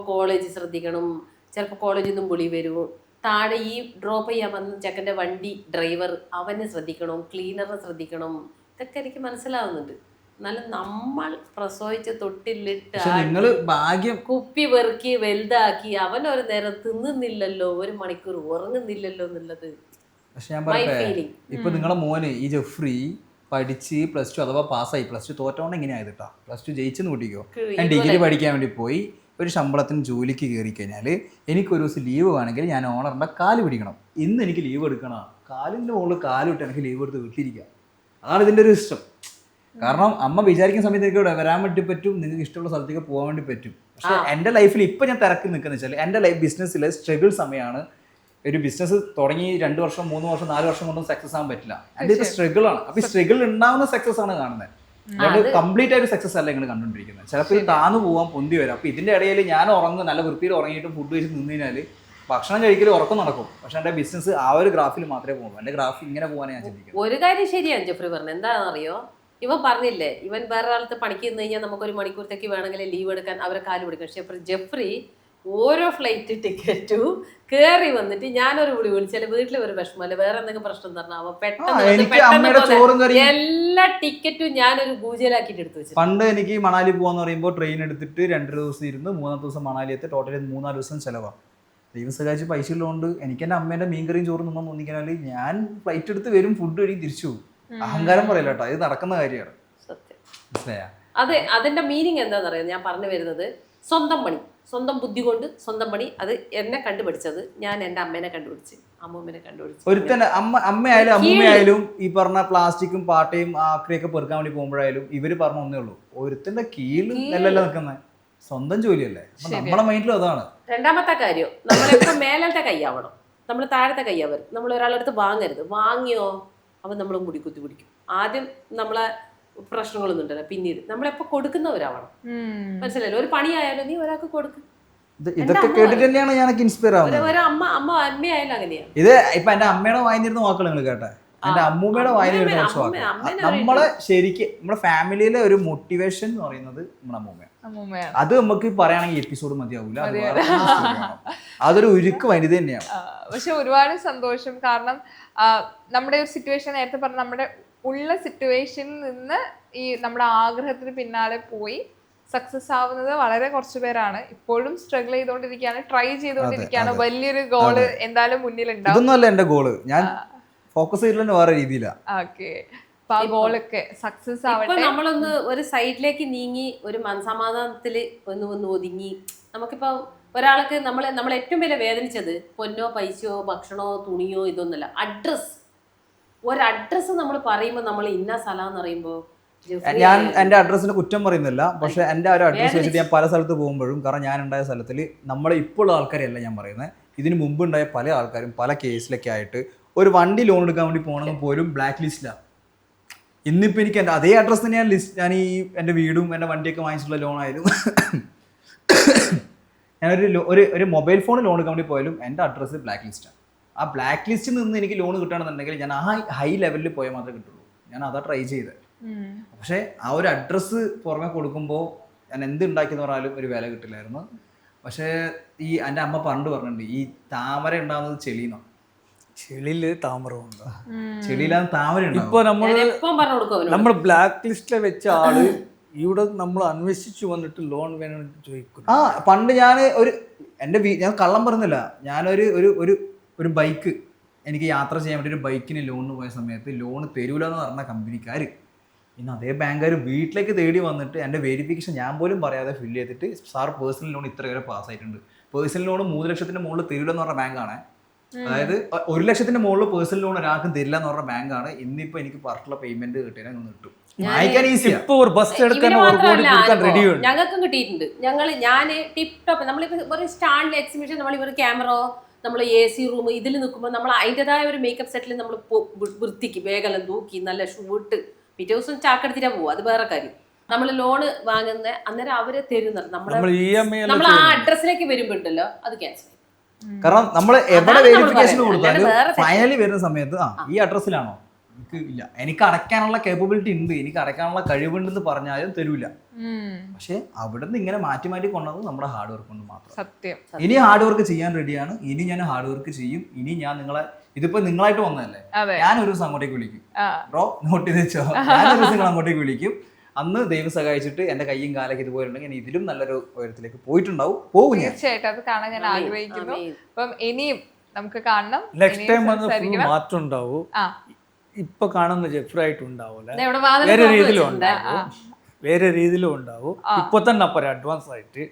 കോളേജ് ശ്രദ്ധിക്കണം, ചിലപ്പോൾ കോളേജിൽ നിന്നും വിളി വരും, താഴെ ഈ ഡ്രോപ്പ് ചെയ്യാൻ വന്ന ചെക്കൻ്റെ വണ്ടി ഡ്രൈവർ അവനെ ശ്രദ്ധിക്കണം, ക്ലീനറെ ശ്രദ്ധിക്കണം. ഇതൊക്കെ എനിക്ക് മനസ്സിലാവുന്നുണ്ട്. എന്നാലും നമ്മൾ പ്രസവിച്ച് തൊട്ടിലിട്ട് ഭാഗ്യം കുപ്പി പെറുക്കി വലുതാക്കി അവൻ ഒരു നേരം തിന്നുന്നില്ലല്ലോ, 1 മണിക്കൂർ ഉറങ്ങുന്നില്ലല്ലോ എന്നുള്ളത്. പക്ഷെ ഞാൻ പറയട്ടെ, ഇപ്പൊ നിങ്ങളെ മോന് ഈ ജെഫ്രി പഠിച്ച് +2 അഥവാ പാസ്സായി, +2 തോറ്റോണ്ട് എങ്ങനെയായത് കേട്ടോ, +2 ജയിച്ചെന്ന് കൂട്ടിക്കോ. ഞാൻ ഡിഗ്രി പഠിക്കാൻ വേണ്ടി പോയി, ഒരു ശമ്പളത്തിന് ജോലിക്ക് കയറി കഴിഞ്ഞാൽ എനിക്കൊരു ദിവസം ലീവ് വേണമെങ്കിൽ ഞാൻ ഓണറിൻ്റെ കാല് പിടിക്കണം. ഇന്ന് എനിക്ക് ലീവ് എടുക്കണം, കാലിൻ്റെ മുകളിൽ കാലിട്ട് എനിക്ക് ലീവ് എടുത്ത് വീട്ടിലിരിക്കുക. അതാണ് ഇതിൻ്റെ ഒരു ഇഷ്ടം. കാരണം അമ്മ വിചാരിക്കുന്ന സമയത്ത് എനിക്ക് ഇവിടെ വരാൻ വേണ്ടി പറ്റും, നിങ്ങൾക്ക് ഇഷ്ടമുള്ള സ്ഥലത്തേക്ക് പോകാൻ വേണ്ടി പറ്റും. പക്ഷേ എൻ്റെ ലൈഫിൽ ഇപ്പം ഞാൻ തിരക്കി നിൽക്കുന്നത് വെച്ചാൽ എൻ്റെ ബിസിനസ്സിലെ സ്ട്രഗിൾ സമയമാണ്. ഒരു ബിസിനസ് തുടങ്ങി 2 വർഷം 3 വർഷം 4 വർഷം കൊണ്ടും സക്സസ് ആകാൻ പറ്റില്ല. എൻ്റെ ഇപ്പോൾ സ്ട്രഗിൾ ആണ്. അപ്പോൾ ഈ സ്ട്രഗിൾ ഉണ്ടാവുന്ന സക്സസ് ആണ് കാണുന്നത്, അല്ലാണ്ട് കംപ്ലീറ്റ് ആയിട്ട് സക്സസ് അല്ല നിങ്ങൾ കണ്ടുകൊണ്ടിരിക്കുന്നത്. ചിലപ്പോൾ ഇത് താന്നു പോകാൻ പൊന്തി വരാം. അപ്പോൾ ഇതിൻ്റെ ഇടയിൽ ഞാൻ നല്ല വൃത്തിയിൽ ഉറങ്ങിയിട്ടും ഫുഡ് കഴിച്ച് നിന്ന് കഴിഞ്ഞാൽ ഭക്ഷണം കഴിക്കലും ഉറക്കം നടക്കും. പക്ഷെ എൻ്റെ ബിസിനസ് ആ ഒരു ഗ്രാഫിൽ മാത്രമേ പോകുള്ളൂ. എൻ്റെ ഗ്രാഫ് ഇങ്ങനെ പോകാൻ ഞാൻ ചിന്തിക്കുന്നത്. ഒരു കാര്യം ശരിയാണ് ജെഫ്രി പറഞ്ഞത്. എന്താണെന്നറിയോ, ഇവൻ പറഞ്ഞില്ലേ, ഇവൻ വേറെ ഒരാളത്ത് പണിക്ക് നിന്ന് കഴിഞ്ഞാൽ നമുക്കൊരു മണിക്കൂറത്തേക്ക് വേണമെങ്കിൽ ലീവ് എടുക്കാൻ അവരെ കാല് പിടിക്കണം. പക്ഷെ ജെഫ്രി ഓരോ ഫ്ലൈറ്റ് ടിക്കറ്റും കയറി വന്നിട്ട് ഞാനൊരു വിളി വിളിച്ചാൽ വീട്ടിൽ ഒരു വിഷമല്ല, വേറെ എന്തെങ്കിലും പ്രശ്നം പറഞ്ഞാൽ അവൻ പെട്ടെന്ന് എല്ലാ ടിക്കറ്റും ഞാനൊരു പൂജയിലാക്കിയിട്ട് എടുത്തു വെച്ചു. പണ്ട് എനിക്ക് മണാലി പോകാന്ന് പറയുമ്പോൾ ട്രെയിൻ എടുത്തിട്ട് 2 ദിവസം ഇരുന്ന് 3-ാമത്തെ ദിവസം മണാലി എത്തി, ടോട്ടലി 3-4 ദിവസം ചിലവാണ്. ദൈവം സഹായിച്ച് പൈസ ഉള്ളതുകൊണ്ട് എനിക്ക് എൻ്റെ അമ്മേൻ്റെ മീൻകറിയും ചോറും നിന്നോ തോന്നിക്കാൽ ഞാൻ ഫ്ലൈറ്റ് എടുത്ത് വരും, ഫുഡ് കഴിയും, തിരിച്ചു പോകും. അഹങ്കാരം പറയില്ല കേട്ടോ, ഇത് നടക്കുന്ന കാര്യമാണ്. സത്യം. മനസ്സിലായ? അതിന്റെ മീനിങ് എന്താണെന്ന് അറിയാം ഞാൻ പറഞ്ഞു വരുന്നത്. സ്വന്തം പണി, സ്വന്തം ബുദ്ധി കൊണ്ട് സ്വന്തം പണി. അത് എന്നെ കണ്ടുപിടിച്ചത് ഞാൻ എൻ്റെ അമ്മേനെ കണ്ടുപിടിച്ച്, അമ്മൂമ്മേനെ കണ്ടുപിടിച്ച്. ഒരുത്തന്നെ അമ്മയായാലും അമ്മൂമ്മയായാലും ഈ പറഞ്ഞ പ്ലാസ്റ്റിക്കും പാട്ടയും ആക്രിയൊക്കെ പെറുക്കാൻ വേണ്ടി പോകുമ്പോഴായാലും ഇവര് പറഞ്ഞ ഒന്നേ ഉള്ളൂ, ഒരുത്തന്റെ കീഴിൽ നെല്ലല്ല നിൽക്കുന്നത്, സ്വന്തം ജോലിയല്ലേ. അപ്പൊ നമ്മളെ മൈൻഡിലും അതാണ്. രണ്ടാമത്തെ കാര്യം, നമ്മളിപ്പോ മേലത്തെ കൈയാവണം, നമ്മൾ താഴത്തെ കൈയാവരുത്. നമ്മൾ ഒരാളടുത്ത് വാങ്ങരുത്. വാങ്ങിയോ അപ്പം നമ്മൾ മുടി കുത്തി പിടിക്കും. ആദ്യം നമ്മളെ പ്രശ്നങ്ങളൊന്നും ഉണ്ടല്ലോ, പിന്നീട് നമ്മളെപ്പോ കൊടുക്കുന്നവരാവണം. മനസ്സിലായല്ലോ? ഒരു പണിയായാലും നീ ഒരാൾക്ക് കൊടുക്കും. ഇതൊക്കെ കേട്ടിട്ട് തന്നെയാണ് ഞാനൊക്കെ ഇൻസ്പയർ ആവുന്നത്. ഒരു അമ്മയായാലും അങ്ങനെയാണ്. ഇത് ഇപ്പൊ എന്റെ അമ്മയുടെ വായിന്നിരുന്ന വാക്കുകൾ നിങ്ങൾ കേട്ടെ, എന്റെ അമ്മൂമ്മയുടെ വായിന്നിരുന്ന കുറച്ച് വാക്കുകൾ. നമ്മളെ ശരിക്കും നമ്മുടെ ഫാമിലിയിലെ ഒരു മോട്ടിവേഷൻ എന്ന് പറയുന്നത് നമ്മുടെ അമ്മൂമ്മയാണ്. അത് നമുക്ക് പറയുകയാണെങ്കിൽ എപ്പിസോഡ് മതിയാവൂല. അതൊരു ഉരുക്ക് വനിത തന്നെയാണ്. പക്ഷെ ഒരുപാട് സന്തോഷം. കാരണം നമ്മുടെ ഒരു സിറ്റുവേഷൻ, നേരത്തെ പറഞ്ഞ നമ്മുടെ ഉള്ള സിറ്റുവേഷനിൽ നിന്ന് ഈ നമ്മുടെ ആഗ്രഹത്തിന് പിന്നാലെ പോയി സക്സസ് ആവുന്നത് വളരെ കുറച്ചു പേരാണ്. ഇപ്പോഴും സ്ട്രഗിൾ ചെയ്തുകൊണ്ടിരിക്കുകയാണ്, ട്രൈ ചെയ്തുകൊണ്ടിരിക്കുകയാണ്. വലിയൊരു ഗോള് എന്തായാലും മുന്നിലുണ്ടാവും. ഇതൊന്നുമല്ല എന്റെ ഗോള്, ഞാൻ ഫോക്കസ് ചെയ്തിട്ടുള്ള വേറെ രീതിയിലാണ്. ഓക്കെ, അപ്പൊ ആ ഗോളൊക്കെ സക്സസ് ആവട്ടെ. നമ്മളൊന്ന് ഒരു സൈഡിലേക്ക് നീങ്ങി ഒരു മനസമാധാനത്തില് ഒന്ന് ഒതുങ്ങി. നമുക്കിപ്പോ ഒരാൾക്ക് നമ്മളെ ഏറ്റവും വലിയ വേദനിച്ചത് പൊന്നോ പൈസയോ ഭക്ഷണമോ തുണിയോ ഇതൊന്നുമല്ല, അഡ്രസ്. ഒരു അഡ്രസ്സ് നമ്മൾ പറയുമ്പോൾ നമ്മൾ ഇന്ന സ്ഥലം എന്ന് പറയുമ്പോൾ, ഞാൻ എന്റെ അഡ്രസ്സിന് കുറ്റം പറയുന്നില്ല, പക്ഷെ എന്റെ ഒരു അഡ്രസ്സ് വെച്ചിട്ട് ഞാൻ പല സ്ഥലത്ത് പോകുമ്പോഴും, കാരണം ഞാൻ ഉണ്ടായ സ്ഥലത്തിൽ നമ്മളെ ഇപ്പോൾ ആൾക്കാരല്ല ഞാൻ പറയുന്നത്, ഇതിന് മുമ്പ് ഉണ്ടായ പല ആൾക്കാരും പല കേസിലൊക്കെ ആയിട്ട് ഒരു വണ്ടി ലോൺ എടുക്കാൻ വേണ്ടി പോകണമെങ്കിൽ പോലും ബ്ലാക്ക് ലിസ്റ്റിലാണ്. ഇന്നിപ്പോൾ എനിക്ക് എൻ്റെ അതേ അഡ്രസ്സ് തന്നെ ഞാൻ ഈ എൻ്റെ വീടും എൻ്റെ വണ്ടിയൊക്കെ വാങ്ങിച്ചിട്ടുള്ള ലോണായാലും ഞാനൊരു മൊബൈൽ ഫോൺ ലോൺ എടുക്കാൻ വേണ്ടി പോയാലും എൻ്റെ അഡ്രസ്സ് ബ്ലാക്ക് ലിസ്റ്റാണ്. ആ ബ്ലാക്ക് ലിസ്റ്റിൽ നിന്ന് എനിക്ക് ലോൺ കിട്ടുകയാണെന്നുണ്ടെങ്കിൽ ഞാൻ ആ ഹൈ ലെവലിൽ പോയാൽ മാത്രമേ കിട്ടുള്ളൂ. ഞാൻ അതാ ട്രൈ ചെയ്തത്. പക്ഷേ ആ ഒരു അഡ്രസ്സ് പുറമെ കൊടുക്കുമ്പോൾ ഞാൻ എന്ത് ഉണ്ടാക്കിയെന്ന് പറഞ്ഞാലും ഒരു വില കിട്ടില്ലായിരുന്നു. പക്ഷേ ഈ എൻ്റെ അമ്മ പണ്ട് പറഞ്ഞിട്ടുണ്ട്, ഈ താമര ഉണ്ടാകുന്നത് ചെളിന്നോ, ചെളിയില് താമര ഉണ്ട്, ചെളിയിലാണ് താമര. ഇപ്പൊ നമ്മൾ ബ്ലാക്ക് ലിസ്റ്റിലെ വെച്ച ആള് ഇവിടെ നമ്മൾ അന്വേഷിച്ചു വന്നിട്ട് ലോൺ വേണമെന്ന് ചോദിക്കും. പണ്ട് ഞാൻ ഞാൻ കള്ളം പറഞ്ഞില്ല, ഞാനൊരു ഒരു ബൈക്ക് എനിക്ക് യാത്ര ചെയ്യാൻ വേണ്ടി ഒരു ബൈക്കിന് ലോണിന് പോയ സമയത്ത് ലോൺ തരൂല എന്ന് പറഞ്ഞ കമ്പനിക്കാർ പിന്നെ അതേ ബാങ്കുകാർ വീട്ടിലേക്ക് തേടി വന്നിട്ട് എൻ്റെ വെരിഫിക്കേഷൻ ഞാൻ പോലും പറയാതെ ഫില്ല് ചെയ്തിട്ട്, സാർ പേഴ്സണൽ ലോൺ ഇത്ര വരെ പാസ്സായിട്ടുണ്ട്, പേഴ്സണൽ ലോൺ 3 ലക്ഷത്തിന്റെ മുകളിൽ തരൂല എന്ന് പറഞ്ഞ ബാങ്കാണ്. അതായത് 1 ലക്ഷത്തിന്റെ മുകളിൽ പേഴ്സണൽ ലോൺ ഒരാൾക്കും തരില്ല എന്ന് പറഞ്ഞ ബാങ്കാണ്. ഇന്നിപ്പോ എനിക്ക് പറഞ്ഞിട്ടുള്ള പേയ്മെന്റ് കിട്ടിയാൽ ഒന്ന് കിട്ടും. ഞങ്ങൾക്കും കിട്ടിയിട്ടുണ്ട്. ഞാൻ ടിപ് ടോപ്പ് നമ്മളിപ്പോ ഒരു സ്റ്റാൻഡിൽ എക്സിബിഷൻ നമ്മളിവർ ക്യാമറ, നമ്മൾ AC റൂം ഇതിൽ നിൽക്കുമ്പോൾ നമ്മൾ അതിൻ്റെതായ ഒരു മേക്കപ്പ് സെറ്റിൽ നമ്മൾ വൃത്തിക്ക് വേഗം തൂക്കി നല്ല ഷൂ ഇട്ട് പിറ്റേ ദിവസം ചാക്കെടുത്തിട്ടാ പോവുക. അത് വേറെ കാര്യം. നമ്മൾ ലോണ് വാങ്ങുന്ന അന്നേരം അവരെ തരുന്നത് നമ്മൾ ആ അഡ്രസ്സിലേക്ക് വരുമ്പോണ്ടല്ലോ അത് ക്യാൻസൽ. കാരണം നമ്മൾ എവിടെ വെരിഫിക്കേഷൻ കൊടുത്താലും ഫൈനലി വരുന്ന സമയത്ത് ഈ അഡ്രസ്സിലാണോ, എനിക്ക് ഇല്ല, എനിക്ക് അടയ്ക്കാനുള്ള കേപ്പബിലിറ്റി ഉണ്ട്, എനിക്ക് അടയ്ക്കാനുള്ള കഴിവുണ്ടെന്ന് പറഞ്ഞാലും തരൂല. പക്ഷെ അവിടെ നിന്ന് ഇങ്ങനെ മാറ്റി മാറ്റി കൊണ്ടത് നമ്മുടെ ഹാർഡ് വർക്ക് കൊണ്ട് മാത്രം. സത്യം. ഇനി ഹാർഡ് വർക്ക് ചെയ്യാൻ റെഡിയാണ്. ഇനി ഞാൻ ഹാർഡ് വർക്ക് ചെയ്യും. ഇനി ഞാൻ ഇതിപ്പോ നിങ്ങളായിട്ട് വന്നതല്ലേ, ഞാനൊരു ദിവസം അങ്ങോട്ടേക്ക് വിളിക്കും. ബ്രോ നോട്ട് ചെയ്ത് വെച്ചോ, ഞാനൊരു ദിവസം നിങ്ങൾ അങ്ങോട്ടേക്ക് വിളിക്കും. അന്ന് ദൈവം സഹായിച്ചിട്ട് എന്റെ കയ്യും കാലൊക്കെ ഇതുപോലെ ഉണ്ടെങ്കിൽ ഇതിലും നല്ലൊരു ഉയരത്തിലേക്ക് പോയിട്ടുണ്ടാവും. പോകും തീർച്ചയായിട്ടും. അത് കാണാൻ ഞാൻ ആഗ്രഹിക്കുന്നു. അപ്പം ഇനിയും നമുക്ക് കാണണം. നെക്സ്റ്റ് ടൈം മാറ്റം ഉണ്ടാവും. ഇപ്പൊ കാണുന്ന ജെഫ്രി ആയിട്ട് ഉണ്ടാവൂല, വേറെ രീതിയിലും ഉണ്ടാവും. ഇപ്പൊ തന്നെ അപ്പൊ അഡ്വാൻസ് ആയിട്ട്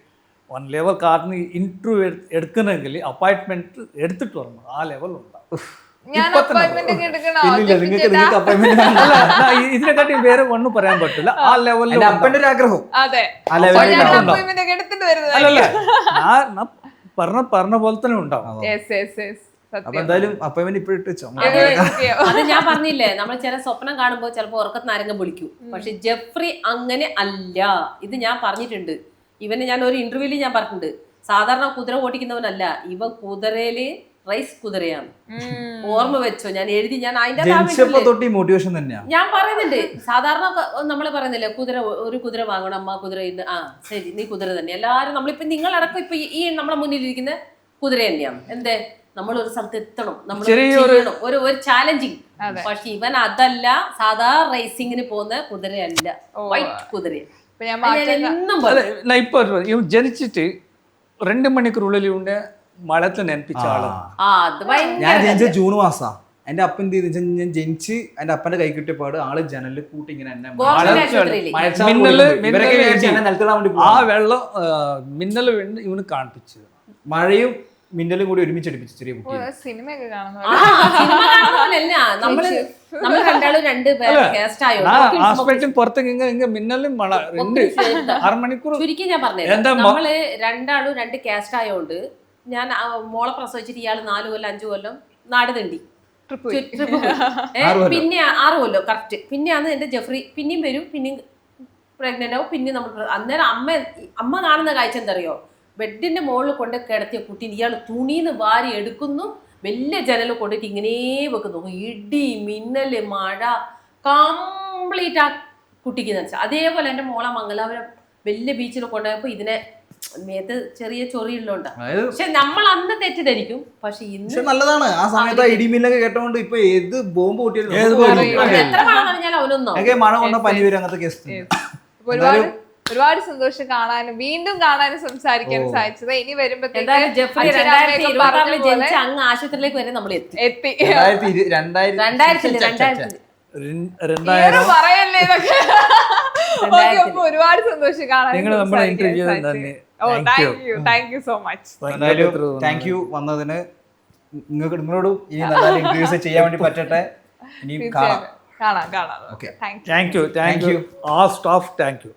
1 ലെവൽ കാറിന് ഇന്റർവ്യൂ എടുക്കണമെങ്കിൽ അപ്പോയിന്റ്മെന്റ് എടുത്തിട്ട് വരണം. ആ ലെവൽ ഉണ്ടാവും. ഇതിനെക്കാട്ടി വേറെ ഒന്നും പറയാൻ പറ്റില്ല. ആ ലെവലിൽ ആഗ്രഹം പറഞ്ഞ പോലെ തന്നെ ഉണ്ടാവും. എന്തായാലും അപ്പോയിന്റ്മെന്റ് ഇപ്പോഴിട്ട് വെച്ചോ. അത് ഞാൻ പറഞ്ഞില്ലേ, നമ്മൾ ചില സ്വപ്നം കാണുമ്പോൾ ചിലപ്പോൾ ഉറക്കത്തിന് ആരെങ്കിലും വിളിക്കും. പക്ഷെ ജെഫ്രി അങ്ങനെ അല്ല. ഇത് ഞാൻ പറഞ്ഞിട്ടുണ്ട്. ഇവന് ഞാൻ ഒരു ഇന്റർവ്യൂവിൽ ഞാൻ പറഞ്ഞിട്ടുണ്ട്, സാധാരണ കുതിര ഓടിക്കുന്നവനല്ല ഇവൻ. കുതിരയില് റൈസ് കുതിരയാണ്. ഓർമ്മ വെച്ചോ, ഞാൻ എഴുതി. ഞാൻ അതിന്റെ മോട്ടിവേഷൻ തന്നെയാണ് ഞാൻ പറയുന്നുണ്ട്. സാധാരണ നമ്മൾ പറയുന്നില്ലേ, ഒരു കുതിര വാങ്ങണം അമ്മ, കുതിര ഇന്ന്. ശരി, നീ കുതിര തന്നെ. എല്ലാവരും നമ്മളിപ്പോ നിങ്ങളടക്കം ഇപ്പൊ ഈ നമ്മളെ മുന്നിലിരിക്കുന്ന കുതിര തന്നെയാണ്. എന്തേ, നമ്മൾ ഒരു സ്ഥലത്ത് എത്തണം, നമ്മൾ ചെയ്യണം, ഒരു ചാലഞ്ചിങ്. പക്ഷെ ഇവൻ അതല്ല, സാധാ റേസിങ്ങിന് പോകുന്ന കുതിരയല്ല, വൈറ്റ് കുതിര. ഇപ്പൊ ജനിച്ചിട്ട് 2 മണിക്കൂറുള്ളിൽ മഴത്തിൽ നെനപ്പിച്ച ആളാണ്. ഞാൻ ജനിച്ച ജൂൺ മാസാ. എൻ്റെ അപ്പൻ എന്ത് ചെയ്തു വെച്ചാൽ ഞാൻ ജനിച്ച് എൻ്റെ അപ്പൻ്റെ കൈ കിട്ടിയ പാട് ആള് ജനലിൽ കൂട്ടി ഇങ്ങനെ എന്നെ ഗവൺമെന്റ് ആശുപത്രിയില്. ഇവരൊക്കെ വിചാരിച്ച് എന്നെ നിലത്തിടാൻ വേണ്ടി ആ പോകും. വെള്ളം മിന്നൽ വീണ് ഇവന് കാണിപ്പിച്ചു. മഴയും മിന്നലും കൂടി ഒരുമിച്ച് അടുപ്പിച്ചു ചെറിയ കുട്ടി. സിനിമയൊക്കെ കാണുന്നു. സിനിമ കാണുന്നതല്ല, നമ്മള് രണ്ടാളും രണ്ട് കേസ്റ്റ് ആയോ ഹാസ്പിറ്റൽ പുറത്തേക്ക് ഇങ്ങനെ മിന്നലും മഴ രണ്ട് 6 മണിക്കൂർ. ചുരുക്കി ഞാൻ പറഞ്ഞത്, നമ്മള് രണ്ടാളും രണ്ട് കാസ്റ്റ് ആയോണ്ട് ഞാൻ മോളെ പ്രസവിച്ചിട്ട് ഇയാള് 4 കൊല്ലം 5 കൊല്ലം നാട് തണ്ടി പിന്നെ 6 കൊല്ലം കറക്റ്റ്. പിന്നെയാണ് എന്റെ ജെഫ്രി പിന്നെയും വരും, പിന്നെയും പ്രഗ്നന്റ് ആവും, പിന്നെ നമ്മൾ അന്നേരം അമ്മ കാണുന്ന കാഴ്ച എന്തറിയോ, ബെഡിന്റെ മുകളിൽ കൊണ്ട് കിടത്തിയ കുട്ടി ഇയാൾ തുണിന്ന് വാരി എടുക്കുന്നു, വലിയ ജനൽ കൊണ്ടിട്ട് ഇങ്ങനെ വെക്കുന്നു. ഇടി മിന്നല് മഴ കംപ്ലീറ്റ് ആ കുട്ടിക്ക് നനച്ച. അതേപോലെ എൻ്റെ മോളെ മംഗലാപുരം വലിയ ബീച്ചിൽ കൊണ്ടുപോയപ്പോ ഇതിനെ മേത്ത് ചെറിയ ചൊറിയുള്ളോണ്ട. പക്ഷെ നമ്മൾ അന്ന് തെറ്റിദ്ധരിക്കും, പക്ഷെ ഇന്ന് നല്ലതാണ്. ആ സമയത്ത് ഇടിമിന്നൊക്കെ കേട്ടോണ്ട് ഇപ്പൊ ഏത് ബോംബ് പൊട്ടിയാലും എത്ര മഴ നനഞ്ഞാൽ അവനൊന്നോ മഴ കൊണ്ട പനി വരും, അങ്ങനത്തെ കേസ്. ഒരുപാട് സന്തോഷം കാണാനും വീണ്ടും കാണാനും സംസാരിക്കാനും സാധിച്ചത്. ഇനി എന്തായാലും ജെഫ്രി 2026 ജനിച്ച അങ്ങ് ആശുപത്രിയിലേക്ക് വരെ നമ്മൾ എത്തി. 2000 പറയല്ലേ ഇതൊക്കെ. അപ്പൊ ഒരുപാട് സന്തോഷം നിങ്ങൾ നമ്മളെ interview thank you so much. Thank you വന്നതിന്. നിങ്ങളോട് ഇനി നല്ല ഇന്റർവ്യൂസ് ചെയ്യാൻ വേണ്ടി പറ്റട്ടെ. ഇനി കാണാം. കാണാം. Okay, thank you. ആ സ്റ്റാഫ് താങ്ക് യു.